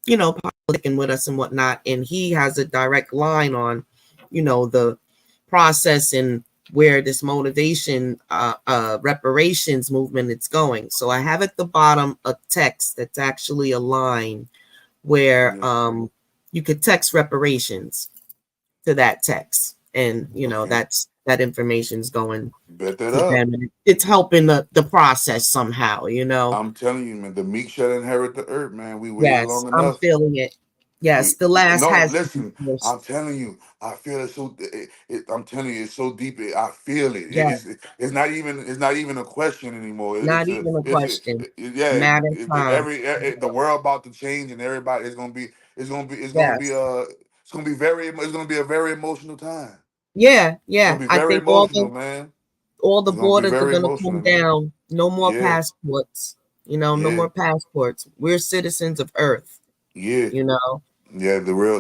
politicking with us and whatnot. And he has a direct line on, the process and where this motivation, reparations movement is going. So I have at the bottom a text that's actually a line where Yeah. you could text reparations to that text. And, Okay. that information is going Bet that to up. them. And it's helping the process somehow. I'm telling you, man, the meek shall inherit the earth, man. We waited Yes, long I'm enough. feeling it. Yes, We the last no, has to be listen. first. I'm telling you, I feel it so. I'm telling you, it's so deep. I feel it. Yeah, It's not even. It's not even a question anymore. not even a question. Yeah. Matter of time. The world about to change, and everybody. It's gonna be. Yes. It's gonna be very. It's gonna be a very emotional time. Yeah, It's gonna yeah. be I very think all emotional, the man. all the It's gonna be borders are very gonna emotional, come man. down. No more Yeah. passports. No Yeah. more passports. We're citizens of Earth. Yeah. You know. Yeah, the real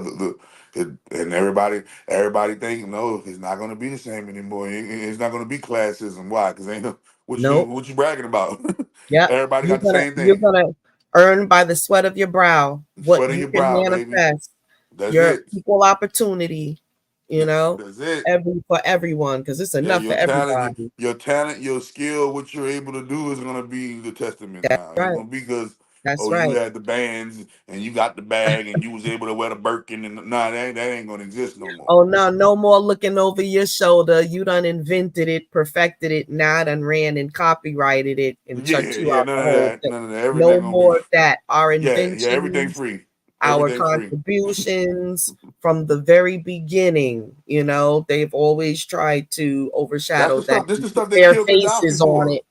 and everybody think no, it's not going to be the same anymore. It's not going to be classism. Why? Because ain't no, Nope. what you bragging about? Yep. Everybody You're got the gonna same you're thing. gonna earn by the sweat of your brow what Sweat on you your can brow, baby. manifest. That's Your it. equal opportunity. You know, That's it. for everyone, because it's Yeah, enough for your talent, everybody. your talent, your skill, what you're able to do is gonna be the testament That's now. It ain't right. gonna be because That's oh you right. had the bands and you got the bag and you was able to wear the Birkin and nah that ain't gonna exist no more. Oh no, no more looking over your shoulder. You done invented it, perfected it, now I done ran and copyrighted it and Yeah, shut you yeah, out none the of whole that, thing. none of that. Everything No gonna be more of that. Our yeah, everything's inventions, free. our Everything's free. contributions from the very beginning, they've always tried to That's overshadow the that stuff. This and the put stuff they their killed Gaddafi faces on for. it.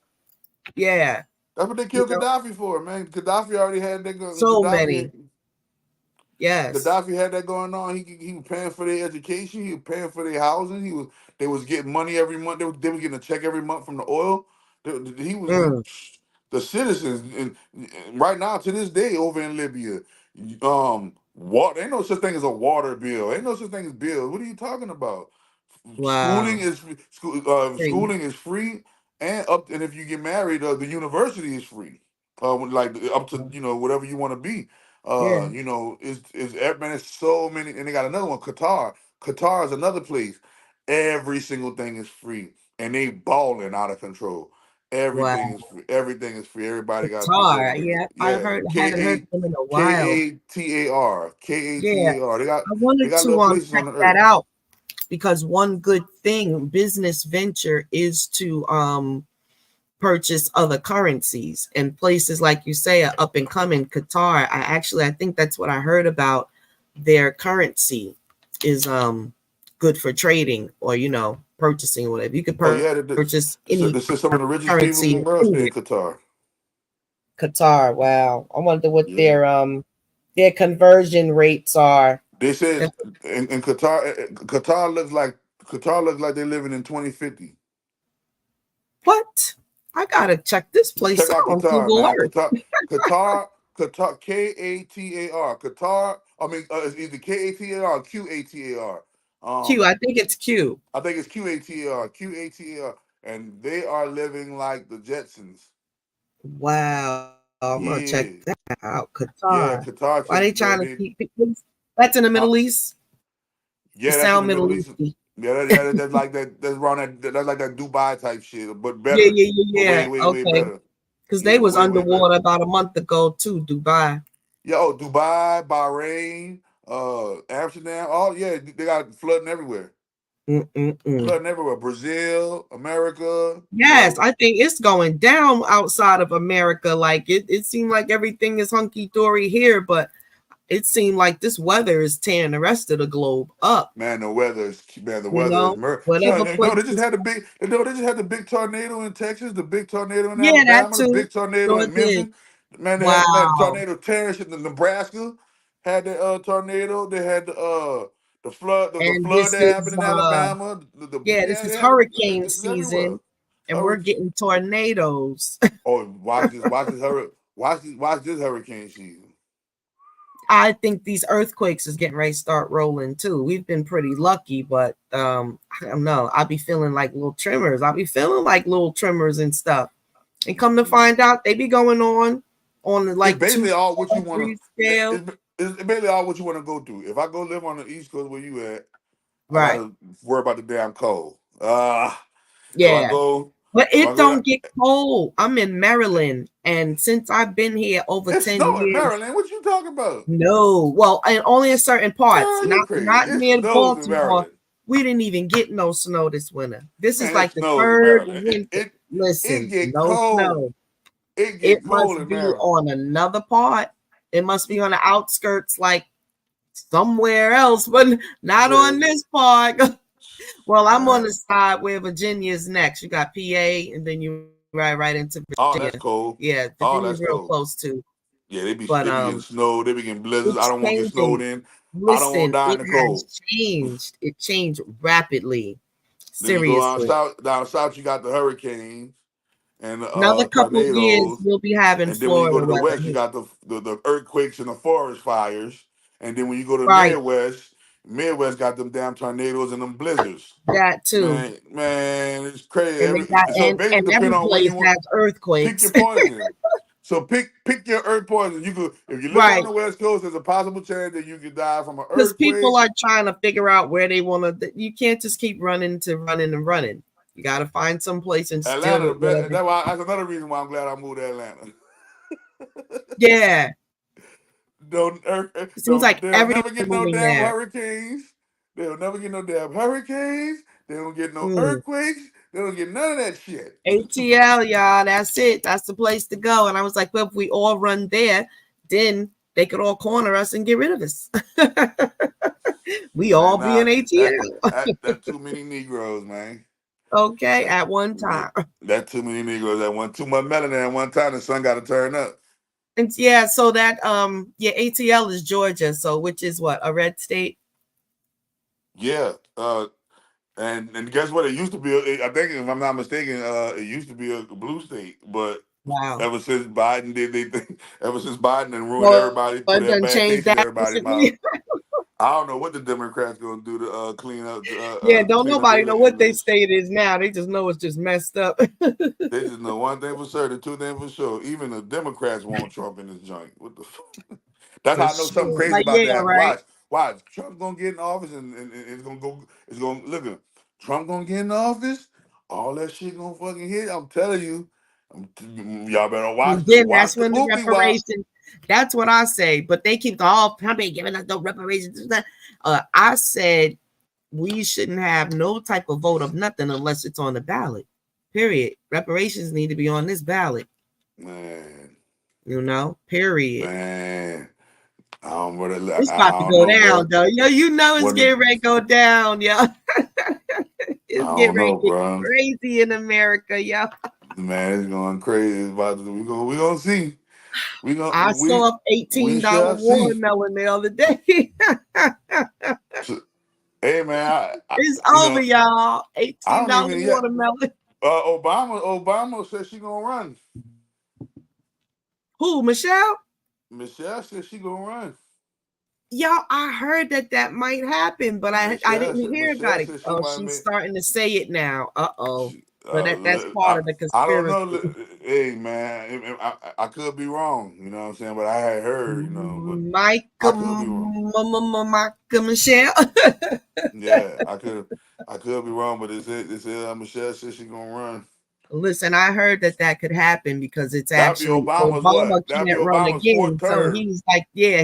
Yeah. That's what they You killed know, Gaddafi for, man. Gaddafi already had that. so many. Yes. Gaddafi had that going on. He was paying for their education. He was paying for their housing. They was getting money every month. They was getting a check every month from the oil. He was Mm. the citizens and right now to this day over in Libya. Water ain't no such thing as a water bill. Ain't no such thing as bills. What are you talking about? Schooling Wow. is Free. schooling is free, and if you get married, the university is free. Like up to whatever you want to be. Yeah. Is man, it's so many, and they got another one, Qatar. Qatar is another place. Every single thing is free, and they balling out of control. Wow. Everything is free. Everything is free. Everybody got a piece of Qatar. it. Yeah, I Yeah, haven't heard them in a while. Yeah. Katar. I They wanted got to little places check on the that earth. out because one good thing business venture is to purchase other currencies, and places like you say are up and coming. Qatar, I think that's what I heard about. Their currency is good for trading or purchasing or whatever. You could Oh yeah, purchase any this is some of the richest people in currency the world stay anywhere. in Qatar. Qatar, wow. I wonder what Yeah, their conversion rates are. they said That's- in Qatar, Qatar looks like they're living in 2050. What? I gotta check this place Check out out on Qatar, Google man. Earth. Qatar, Qatar. Qatar. I mean, it's either Qatar or Qatar. Q, Um, I think it's Q. I think it's Qatar, and they are living like the Jetsons. Wow, I'm gonna check that Yeah, out. Qatar. yeah. Why they Qatar, trying to keep people? That's in the huh? Middle East. It Yeah, that's sound in the Middle Middle East. Easty. That's like that. That's around that. That's like that Dubai type shit, but Yeah, better. yeah, yeah, But yeah. way Okay, better. because they Yeah, was way better. underwater about a month ago too, Dubai. Yeah, oh, Dubai, Bahrain, Amsterdam. All yeah, they got flooding everywhere. Flooding everywhere. Brazil, America, Yes, I think it's going down outside of America. Like it seemed like everything is hunky dory here, but it seemed like this weather is tearing the rest of the globe up. man, the weather is You know, whatever No, they just places. had the big. No, they just had the big tornado in Texas, the big tornado in Yeah, that Alabama, the too. big tornado Sure in did. Memphis. Man, they had man Wow. tornado tearing shit in Nebraska. Had the tornado. They had the And flood this that happened is in Alabama. yeah, this Yeah, is they had hurricane it's everywhere. season, and we're Hurricane. getting tornadoes. Oh, watch this hurricane season. I think these earthquakes is getting ready to start rolling too. We've been pretty lucky, but I don't know. I'll be feeling like little tremors. I'll be feeling like little tremors and stuff. And come to find out, they be going on the It's like two, basically all what you want 3 to. scale. It's basically all what you want to go through. If I go live on the East Coast where you at, I Right. gotta worry about the damn cold. If I Yeah. go, But if I it go down, don't get cold. I'm in Maryland, and since I've been here over it's 10 snowing in years, Maryland. What you talking about? no. Well, and only in certain parts, Girl, you crazy. not It near snows in Baltimore. Maryland. We didn't even get no snow this winter. This is Man, it like the snows in third Maryland. winter. It Listen, get no cold. snow. It It get must cold in be Maryland. on another part. It must be on the outskirts, like somewhere else, but not on Man, this part. Well, I'm on man. the side where Virginia's next. You got PA, and then you ride right into Oh, Virginia. that's cold. Yeah, Oh, Virginia's that's real cold. close too. Yeah, But they be getting snowed. They be getting blizzards. I it's don't want to get snowed changing. in. I don't want Listen, to die in it the has cold. changed. It changed rapidly. Then you go Seriously. down south, you got the hurricanes and the Another couple years, tornadoes. we'll be having And then when you go Florida to the weather west, you here. got the earthquakes and the forest fires. And then when you go to the Right. Midwest got them damn tornadoes and them blizzards. That too. Man, it's crazy. And they got So it basically and depend every on where place you want. has Pick earthquakes. your poison. So pick your earth poison. You could if you live on Right. the West Coast, there's a possible chance that you could die from an Because people earthquake. are trying to figure out where they want to. You can't just keep running to running and running. You got to find some place and still Atlanta, whatever. that's another reason why I'm glad I moved to Atlanta. Yeah, it seems like They'll everyone's never get no moving damn there. hurricanes. They'll never get no damn hurricanes. They don't get no Mm. earthquakes. They don't get none of that shit. ATL, y'all, that's it. That's the place to go. And I was like, well, if we all run there, then they could all corner us and get rid of us. We all Man, be in nah, ATL. that too many Negroes, man. Okay, That, at one time. that too many Negroes. That one too much melanin at one time. The sun got to turn up. And yeah, so that yeah, ATL is Georgia, so which is what, a red state? Yeah. And guess what? It used to be. I think, if I'm not mistaken, it used to be a blue state, but Wow. ever since Biden did they thing, ever since Biden and ruined Well, everybody, put it that doesn't bad change taste in that everybody's mouth. recently. I don't know what the Democrats gonna do to Yeah, don't clean up nobody know their what they image. state is now. They just know it's just messed up. They just know one thing for certain, two things for sure. Even the Democrats want Trump in this joint. What the fuck? That's For how I know something sure. crazy Like, about yeah, that. right. Watch. Trump's gonna get in office and it's gonna go. It's gonna look at Trump gonna get in office. All that shit gonna fucking hit. I'm telling you. Y'all better And then watch that's the when the poopy wop. reparations, that's what I say. But they keep the all Trump ain't giving us no reparations. I said we shouldn't have no type of vote of nothing unless it's on the ballot. Period. Reparations need to be on this ballot. Man, You know, period. man. I don't, It's about I to don't go know, down, bro. though. You know it's When the, getting ready to go down, yo. I It's getting don't ready know, to get bro. crazy in America, yo. Man, it's going crazy. It's about to, we gonna see. I saw We $18 shall see. watermelon the other day. So, hey man, It's you over, know, y'all. I don't $18 even yet. watermelon. Obama said she gonna run. Who, Michelle? Michelle said she gonna run. Y'all, I heard that might happen, but I didn't hear about Michelle it. said she Oh, might she's make. starting to say it now. Uh-oh. She, But that's part of the I don't conspiracy. know. Hey man, I could be wrong. You know what I'm saying? But I had heard. You know, but I could be wrong. Micah Michelle. Yeah, I could be wrong. But they said Michelle said she gonna run. Listen, I heard that could happen because it's That'd be actually Obama's Obama what? That'd be can't run Obama's fourth again. So term. he's like, yeah,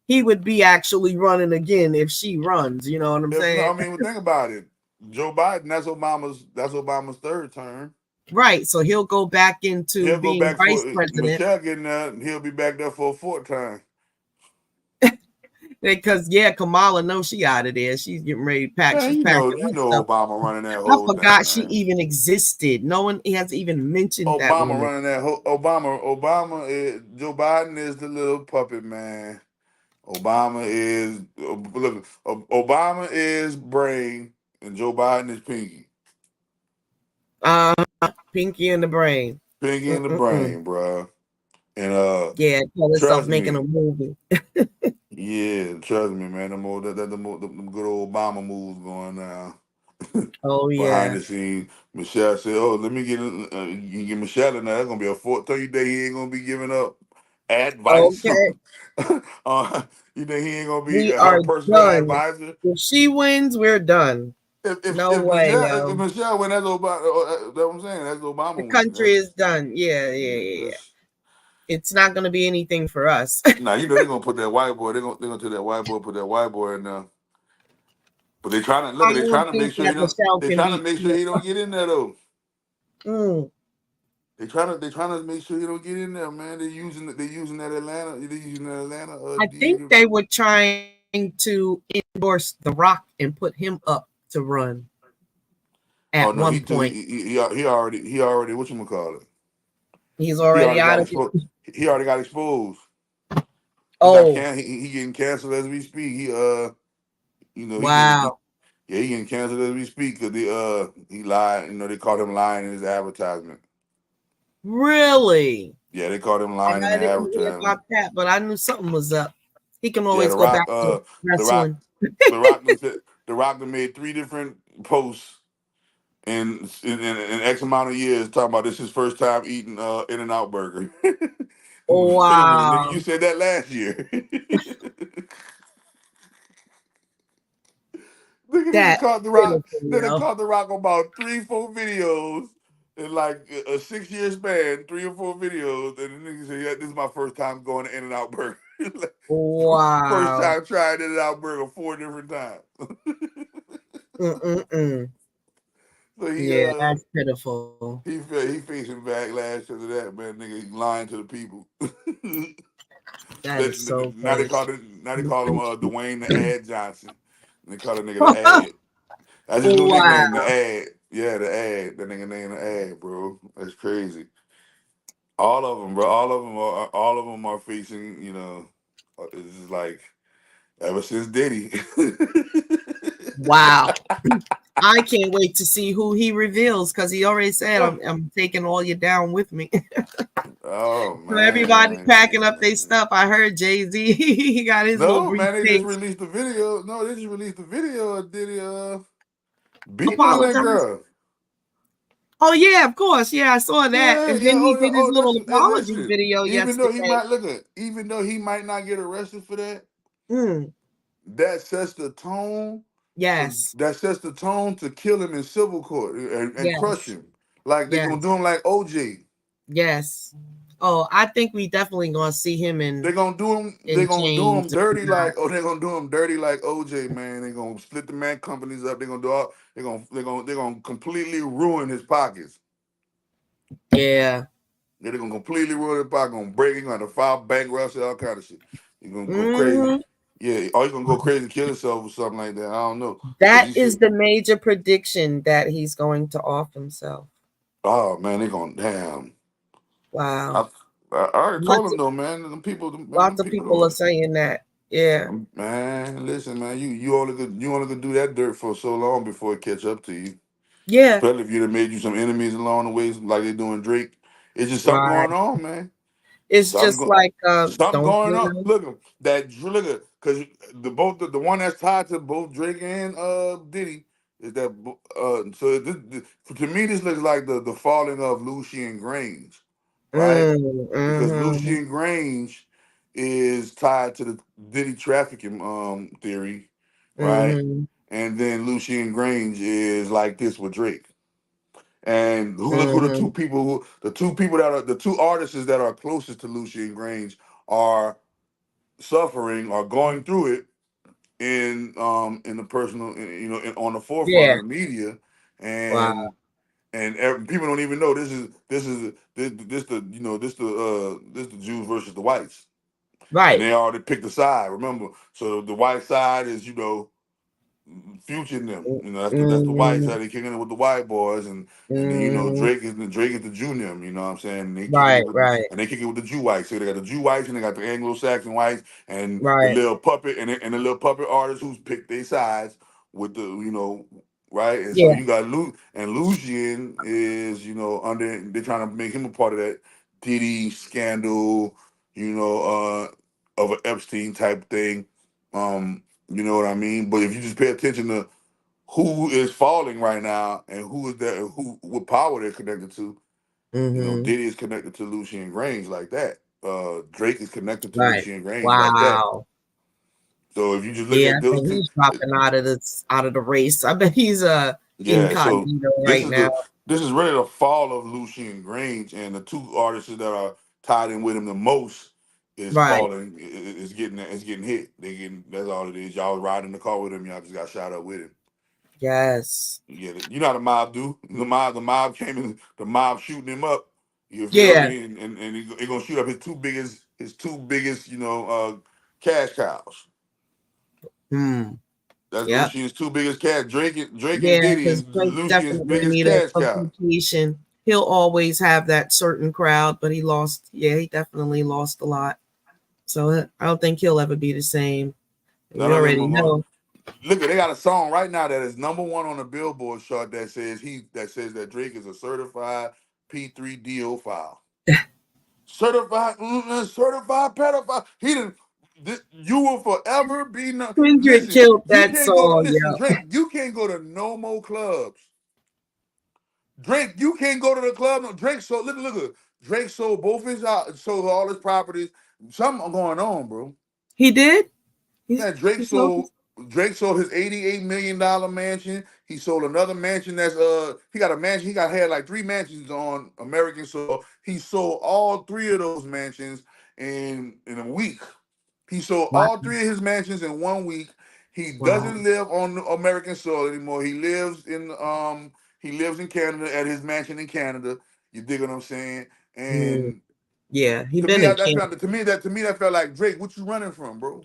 he would be actually running again if she runs. You know what I'm If no, saying? I mean, well, think about it. Joe Biden, that's Obama's third term. Right. So he'll go back into He'll go being back for vice president Michelle getting there. He'll be back there for a fourth time. because yeah, Kamala knows she out of there. She's getting ready to pack. Man, She's packing you her know stuff. Obama running that I whole thing, forgot she man. even existed. No one has even mentioned that Obama woman. running that whole Obama is Joe Biden is the little puppet man. Obama is look. Obama is brain and Joe Biden is pinky. Uh, Pinky in the brain. Pinky in the Mm-mm-mm. brain, bro. And Yeah, tell herself trust making a me, movie. yeah, trust me, man. Them good old Obama moves going now. Oh Behind yeah. the scenes, Michelle said, "Oh, let me get you get Michelle in there. That's gonna be a 14th day. He ain't gonna be giving up advice. Okay. uh, you think he ain't gonna be We her are personal done. advisor? If she wins, we're done. No way, If yo. Michelle win, that's Obama. That's what I'm saying. That's The Obama win. country is done. Yeah, yeah, yeah, yeah. It's not gonna be anything for us. Now you know they're gonna put that whiteboard. They're gonna take that whiteboard, put that whiteboard in there. But they trying to look. I They don't trying to make think sure he that don't. Michelle They can trying to beat. make sure he don't get in there though. Mm. They trying to make sure you don't get in there, man. They're using that Atlanta I think deity. they were trying to endorse The Rock and put him up to run Oh at no, one point. he already whatchamacallit. He's He already already out got of it. exposed. He already got exposed. Oh, He getting canceled as we speak. He getting wow. yeah, he getting canceled as we speak because he lied. They caught him lying in his advertisement. Really? Yeah, they caught him And lying in I the didn't hear advertisement. about that, but I knew something was up. He can Yeah, always go back to The Rock, wrestling. the Rock done said the Rock done made three different posts in X amount of years talking about this his first time eating In and Out Burger. Wait a minute, nigga, you Wow. said that last year. Nigga That caught the Rock. pitiful, Then they yo. caught the Rock on about 3, 4 videos in like a 6 year span, 3 or 4 videos, and the nigga said, "Yeah, this is my first time going to In and Out Burger. First Wow. time trying In and Out Burger 4 different times." Mm-mm-mm. So Yeah, that's pitiful. he facing backlash because of that, man. Nigga he lying to the people. That is so funny. Now they call him Dwayne the Ad Johnson. And they call the nigga the Ad. That's his new nickname, the Wow. Ad. Yeah, the Ad. That nigga named the Ad, bro. That's crazy. All of them, bro. All of them are facing. It's just like ever since Diddy. Wow. I can't wait to see who he reveals because he already said I'm taking all you down with me. Oh So everybody's packing up their man. stuff. I heard Jay-Z, he got his little No, man, they just briefcase. released the video. No, they just released the video of Diddy beating on that Apologize. girl. Oh yeah, of course. Yeah, I saw that. Yeah, And yeah. then he Oh, yeah. did his Oh, little listen, hey, apology listen. video yesterday. Even though he might not get arrested for that, Mm, that sets the tone yes. to kill him in civil court and crush Yes. him. Like they're gonna Yes. do him like OJ. Yes. Oh, I think we definitely gonna see him They're gonna do him. They're in gonna do him chains. dirty like. Oh, they're gonna do him dirty like OJ. Man, they're gonna split the man companies up. They're gonna do all. They're gonna completely ruin his pockets. Yeah. They're gonna completely ruin his pocket. Gonna break. He's gonna have to file bankruptcy, all kind of shit. He's gonna go crazy. Hmm. Yeah, or he's gonna go crazy and kill himself or something like that. I don't know. Cause That he is said, the major prediction that he's going to off himself. "Oh man, they're gonna damn." Wow. I, I already told Lots him of, though, man. Them lots of people people are don't. saying that. Yeah. Man, listen, man. You only could do that dirt for so long before it catch up to you. Yeah. Especially if you'd have made you some enemies along the way, like they doing Drake. It's just something Right. going on, man. It's Something just go, like something don't going you on. know? Because the one that's tied to both Drake and Diddy is that. To me, this looks like the falling of Lucien Grange, right? Because Mm-hmm. Lucien Grange is tied to the Diddy trafficking theory, right? Mm-hmm. And then Lucien Grange is like this with Drake. And look who Mm-hmm. the two artists that are closest to Lucien Grange are suffering or going through it in the personal, on the forefront Yeah. of the media, Wow. and people don't even know this the this the Jews versus the whites, and Right. they already picked a side. Remember, so the white side is Future and them. That's the white Mm-hmm. side. They kicking it with the white boys, and then Mm-hmm. Drake is the junior. You know what I'm saying? And they kicking it Right. with Right. and they kick it with the Jew whites. So they got the Jew whites and they got the Anglo-Saxon whites and the Right. little puppet and the little puppet artists who's picked their sides with the right. And so Yeah. you got Lucian is under they're trying to make him a part of that Diddy scandal. Of an Epstein type thing. You know what I mean? But if you just pay attention to who is falling right now and who is that, who what power they're connected to, Mm-hmm. Diddy is connected to Lucian Grange like that. Drake is connected to Right. Lucian Grange like that. Wow. So if you just look Yeah, at I those think two, he's dropping out of the race. I bet he's yeah. So incognito this right is now. this is really the fall of Lucian Grange, and the two artists that are tied in with him the most is Right. falling. It's getting hit. They getting that's all it is. Y'all was riding in the car with him. Y'all just got shot up with him. Yes. Yeah, you know how the mob do. The mob came in. The mob shooting him up. You feel Yeah. me? And he gonna shoot up his two biggest cash cows. Hmm. That's Yep. Lucian's two biggest cash. Drake and Yeah, Diddy is because Drake Lucian's definitely biggest needed cash a cow. reputation. He'll always have that certain crowd, but he lost. Yeah, he definitely lost a lot. So I don't think he'll ever be the same. None We of them already are going. know. Look, they got a song right now that is #1 on the Billboard chart that says that Drake is a certified P3DO file. Certified pedophile. He didn't. You will forever be no. Kendrick Listen, killed you that can't go to song, listen, yo. Drake. You can't go to no more clubs. Drake, you can't go to the club. No, Drake sold. Look. Drake sold sold all his properties. Something going on, bro. He did. Man, Drake He sold sold. his- Drake sold his $88 million mansion. He sold another mansion that's he got a mansion. He got had like 3 mansions on American soil. He sold all 3 of those mansions in a week. He sold Wow. all 3 of his mansions in 1 week. He Wow. doesn't live on American soil anymore. He lives in Canada at his mansion in Canada. You dig what I'm saying? Hmm. And Yeah, he to been me, in that camp. felt that felt like Drake. What you running from, bro?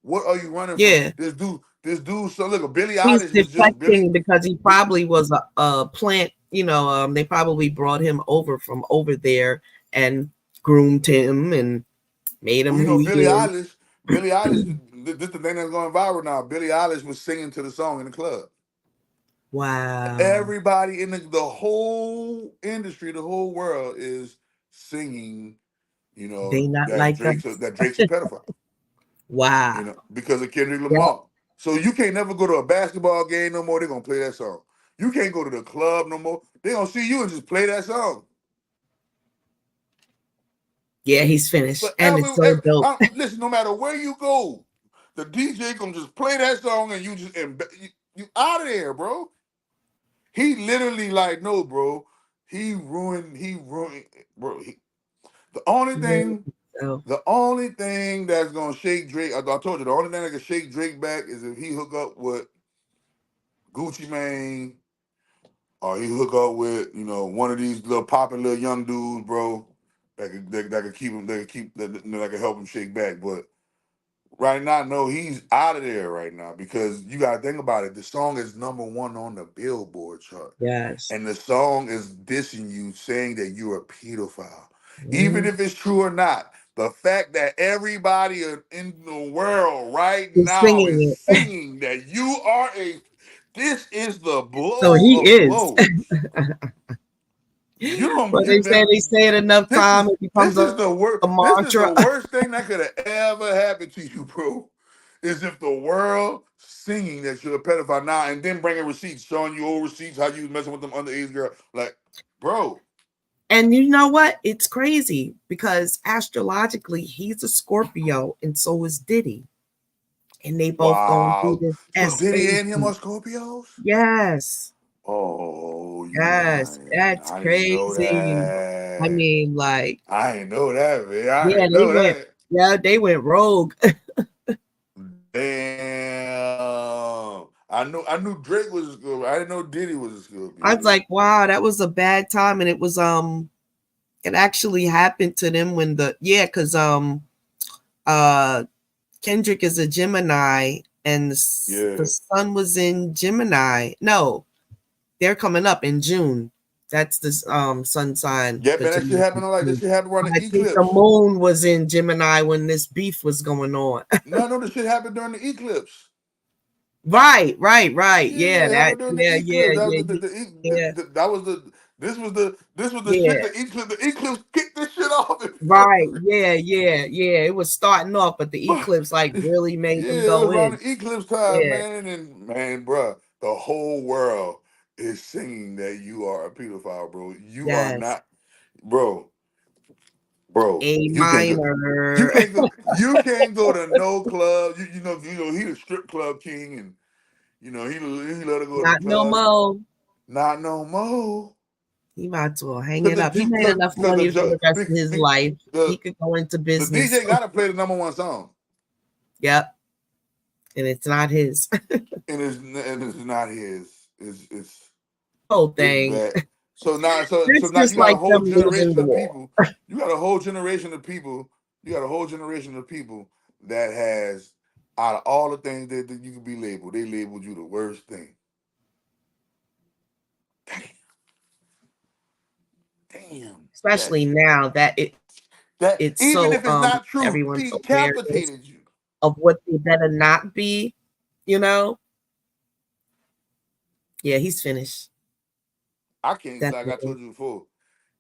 What are you running from? Yeah. This dude. So look, Billie He's Eilish was just Billie. deflecting because he probably was a plant, they probably brought him over from over there and groomed him and made him Well, who he Billie is. Eilish. Billie Eilish. This the thing that's going viral now. Billie Eilish was singing to the song in the club. Wow. Everybody in the whole industry, the whole world is singing. They not That like Drake's us. a pedophile. Wow. Because of Kendrick Yep. Lamar. So you can't never go to a basketball game no more. They're gonna play that song. You can't go to the club no more. They're gonna see you and just play that song. Yeah, he's finished. And it's Forever, so dope. listen, no matter where you go, the DJ gonna just play that song and you out of there, bro. He literally like, no, bro. He ruined, bro. The only thing, So, the only thing that's gonna shake Drake, I told you, the only thing that can shake Drake back is if he hook up with Gucci Mane, or he hook up with one of these little popping little young dudes, bro. That could keep him, that could help him shake back. But right now, no, he's out of there right now because you got to think about it. The song is #1 on the Billboard chart, yes. and the song is dissing you, saying that you're a pedophile, even Mm. if it's true or not. The fact that everybody in the world right He's now is singing it. singing that you are this is the So blow he of is. blows. You don't. But they say it enough This time, is it becomes a This is mantra. the worst thing that could have ever happened to you, bro. Is if the world singing that you're a pedophile now, and then bringing receipts, showing you old receipts how you was messing with them underage girl. Like, bro, And you know what? It's crazy because astrologically, he's a Scorpio and so is Diddy. And they both going through wow. this So Diddy and him SAT. are Scorpios? Yes. Oh, you Yes. lying? That's I didn't know crazy. I that. mean, like, I didn't know that, man. I yeah, didn't know that. they went rogue. Damn. I knew Drake was a Scorpio. I didn't know Diddy was a I Scorpio was though. like, wow, that was a bad time. And it was it actually happened to them when because uh Kendrick is a Gemini and the Yeah. sun was in Gemini. No, they're coming up in June. That's the sun sign. Yeah, The man, that shit Gemini. happened on like that shit happened around I the think the eclipse. moon was in Gemini when this beef was going on. No, the shit happened during the eclipse. Right. Yeah, Yeah, it that. happened during the Yeah, yeah, eclipse. That was yeah, yeah, that was the this was the shit yeah. the eclipse kicked this shit off in Right. February. Yeah. It was starting off, but the But eclipse like really made them yeah, it was go around in. the eclipse time, Yeah. man. And man, bruh, the whole world is singing that you are a pedophile, bro. You are Yes. not, bro, bro. A minor. You can't go to no club. You know he the strip club king, and he let her go to Not no clubs. more. Not no more. He might as well hang Cause it the up. He made enough cause money for the rest of his life. He the could go into the business. DJ gotta play the number one song, Yep. And it's not his. and it's not his. It's Whole it's thing. bad. So It's now just you got a like whole them losing generation the of war. people. You got a whole generation of people. You got a whole generation of people that has out of all the things that you could be labeled, they labeled you the worst thing. Damn, damn. That Especially now that it's even so if it's not true, everyone's awareness decapitated you. of what they better not be, you know? Yeah, he's finished. I can't like I Definitely. told you before.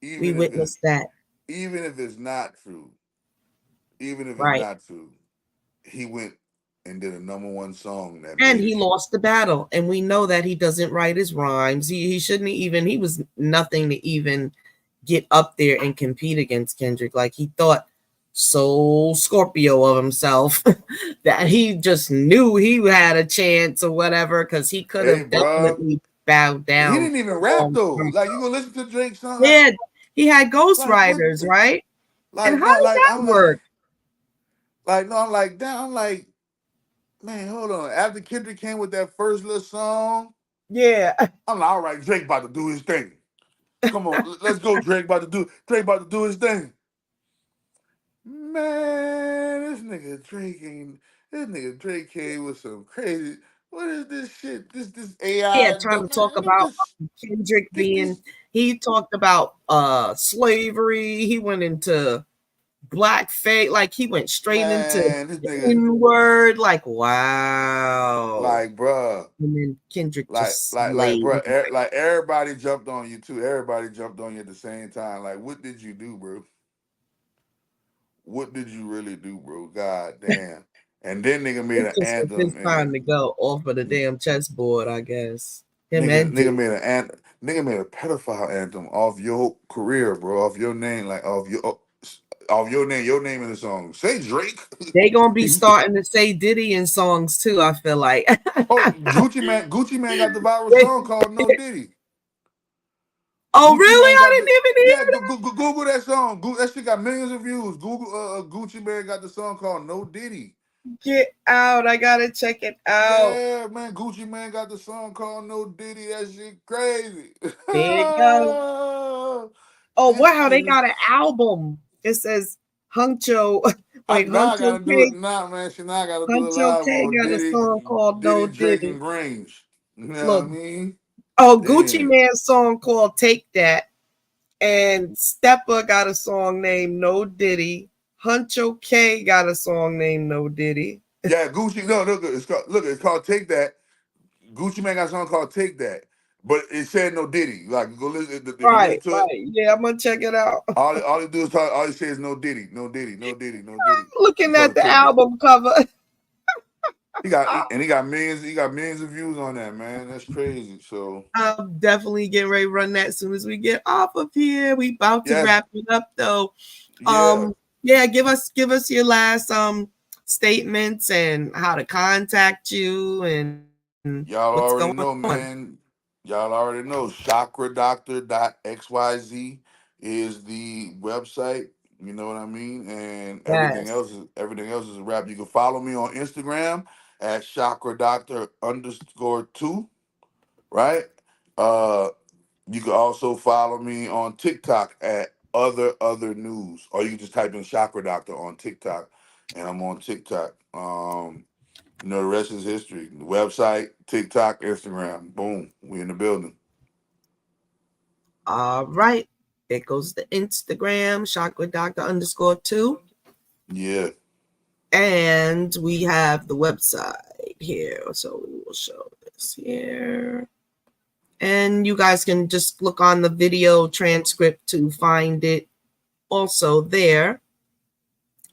We Even if it's witnessed that. even if it's not true, even if it's Right. not true, he went and did a number one song that And made he it. lost the battle. And we know that he doesn't write his rhymes. He shouldn't even, he was nothing to even get up there and compete against Kendrick. Like he thought so Scorpio of himself that he just knew he had a chance or whatever, because he could Hey, have bro, definitely bowed he down didn't even a rap long though. time Like you ago. go listen to Drake's song, Yeah, he had like what? ghostwriters, right? And Like how no, does like that I'm like work? like no, I'm like damn, I'm like man, hold on. After Kendrick came with that first little song, Yeah. I'm like, all right, Drake about to do his thing. Come on, let's go. Drake about to do his thing. Man, this nigga Drake came with some crazy. What is this shit? This Yeah, AI trying to talk man. about Kendrick Get being, this he talked about slavery. He went into blackface, like he went straight into man. This the nigga N word. Like, wow. like bruh, And then Kendrick just laid bruh, him. like everybody jumped on you too. Everybody jumped on you at the same time. Like, what did you do, bro? What did you really do, bro? God damn. And then nigga made It an just was his anthem time and to go off of the damn chessboard, I guess. Him nigga, and nigga Diddy. made nigga made a pedophile anthem off your career, bro, off your name, like off your name in the song. Say Drake. They gonna be starting to say Diddy in songs too, I feel like. Oh, Gucci Man got the viral song called No Diddy. Oh, Gucci really? Man I got the didn't even yeah. hear Google that song. That shit got millions of views. Google Gucci Man got the song called No Diddy. that. Get out. I gotta check it out. Yeah, man. Gucci Man got the song called No Diddy. That shit crazy. There you go. Oh, This wow. They shit is. got an album. It says Huncho. Wait, Now I Huncho gotta do it. K. Now, man. Now I gotta do it Huncho live K on got a song called No Drake, Diddy. and Grange. You know what I Look. mean? Oh, Gucci Damn. Mane's song called Take That. And Stepper got a song named No Diddy. Huncho K got a song named No Diddy. Yeah, Gucci. No, look. It's called Take That. Gucci Man got a song called Take That, but it said No Diddy. Like go listen if you listen Right, to it. right. Yeah, I'm gonna check it out. All he do is talk. All he says No Diddy, No Diddy, No Diddy, No Diddy. It's Looking at called the Take That. album cover. He got millions. He got millions of views on that, man. That's crazy. So I'm definitely getting ready to run that as soon as we get off of here. We about to yes, wrap it up though. yeah. Yeah, give us your last statements and how to contact you and what's Y'all going already on. know, man. Y'all already know. Chakradoctor.xyz is the website. You know what I mean? And Yes. everything else is a wrap. You can follow me on Instagram at Chakra Doctor _2, right? You can also follow me on TikTok at other news, or you can just type in Chakra Doctor on TikTok, and I'm on TikTok. The rest is history. The website, TikTok, Instagram. Boom, we in the building. All right. There goes the Instagram, Chakra Doctor _2. Yeah. And we have the website here. So we will show this here. And you guys can just look on the video transcript to find it also there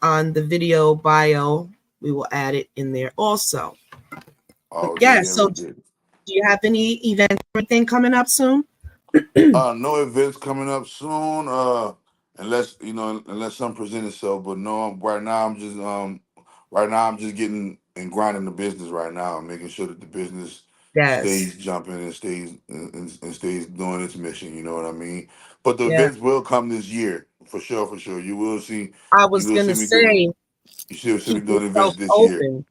on the video bio. We will add it in there also. All Yeah, day, so every day. do you have any events or anything coming up soon? No events coming up soon. Unless some present itself. But no, right now I'm just getting and grinding the business right now, making sure that the business Yes. stays jumping and stays doing its mission. You know what I mean? But the Yeah. events will come this year for sure. For sure, you will see. I You was will see gonna me do. say, You should see me keep doing yourself events this year. open.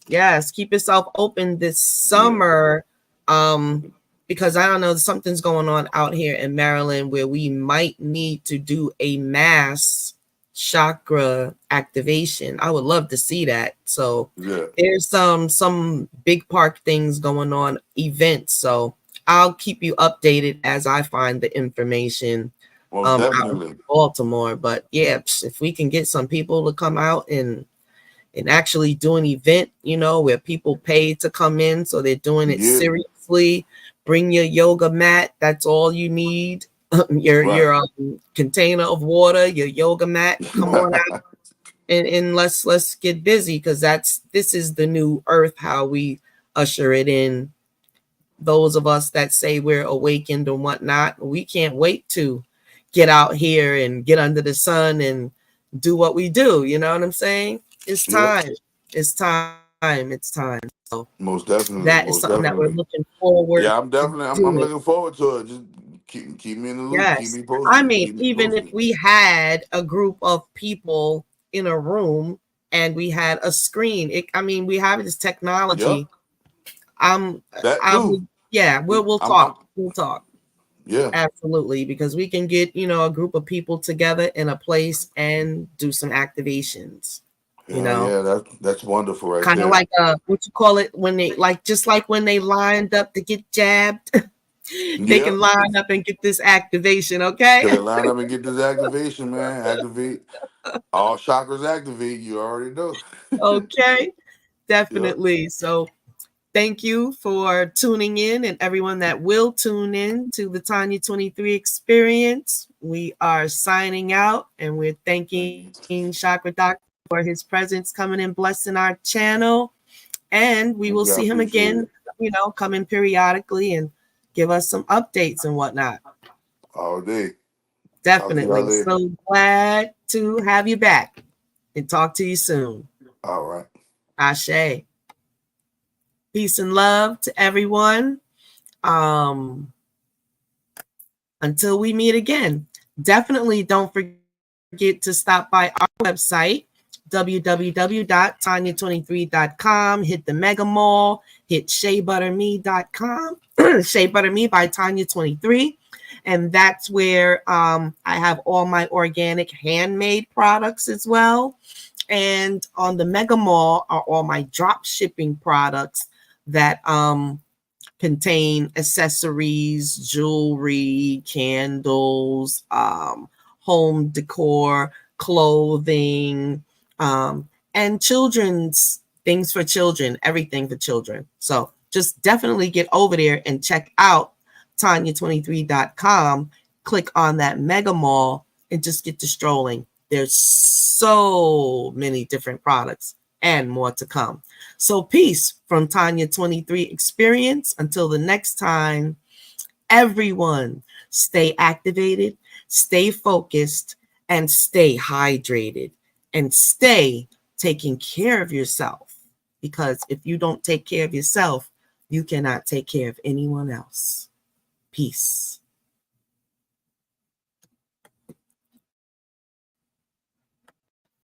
Yes, keep yourself open this Yeah. summer. Because I don't know, something's going on out here in Maryland where we might need to do a mass chakra activation. I would love to see that. So Yeah. there's some big park things going on, events. So I'll keep you updated as I find the information Most out in definitely. Baltimore. But yeah, if we can get some people to come out and actually do an event, where people pay to come in, so they're doing it Yeah. seriously. Bring your yoga mat. That's all you need. Your Right. container of water, your yoga mat. Come on out and let's get busy, because this is the new earth, how we usher it in. Those of us that say we're awakened and whatnot, we can't wait to get out here and get under the sun and do what we do. You know what I'm saying? It's Yep. time. It's time. It's time. So Most definitely. that is Most something that we're definitely. looking forward Yeah, I'm to definitely. I'm doing. looking forward to it. Just keep me in the loop. Keep Yes. me I posted. mean, Keep me even if posted. we had a group of people in a room and we had a screen, we have this Yep. technology. That I too. would, yeah, we'll I'm. talk. We'll talk. Yeah. Absolutely, because we can get, a group of people together in a place and do some activations, Yeah. Yeah. That's wonderful right kind of there. like what you call it, when they just like when they lined up to get jabbed. They Yeah. can line up and get this activation, okay? Okay. Line up and get this activation, man. Activate. All chakras activate. You already know. Okay, Yep. definitely. So thank you for tuning in, and everyone that will tune in to the Tonya 23 experience. We are signing out, and we're thanking Chakra Doctor for his presence coming and blessing our channel. And we will Yeah, I see him appreciate again, it. coming periodically and give us some updates and whatnot. All day. Talk to y'all Definitely. later. So glad to have you back and talk to you soon. All right. Ashe. Peace and love to everyone. Until we meet again, definitely don't forget to stop by our website, www.tonya23.com. Hit the Mega Mall, hit sheabutterme.com, Shea Butter Me by Tonya 23. And that's where I have all my organic handmade products as well. And on the Mega Mall are all my drop shipping products that contain accessories, jewelry, candles, home decor, clothing, and children's things for children, everything for children. So just definitely get over there and check out Tonya23.com. Click on that Mega Mall and just get to strolling. There's so many different products and more to come. So peace from Tonya 23 Experience. Until the next time, everyone stay activated, stay focused, and stay hydrated, and stay taking care of yourself. Because if you don't take care of yourself, you cannot take care of anyone else. Peace.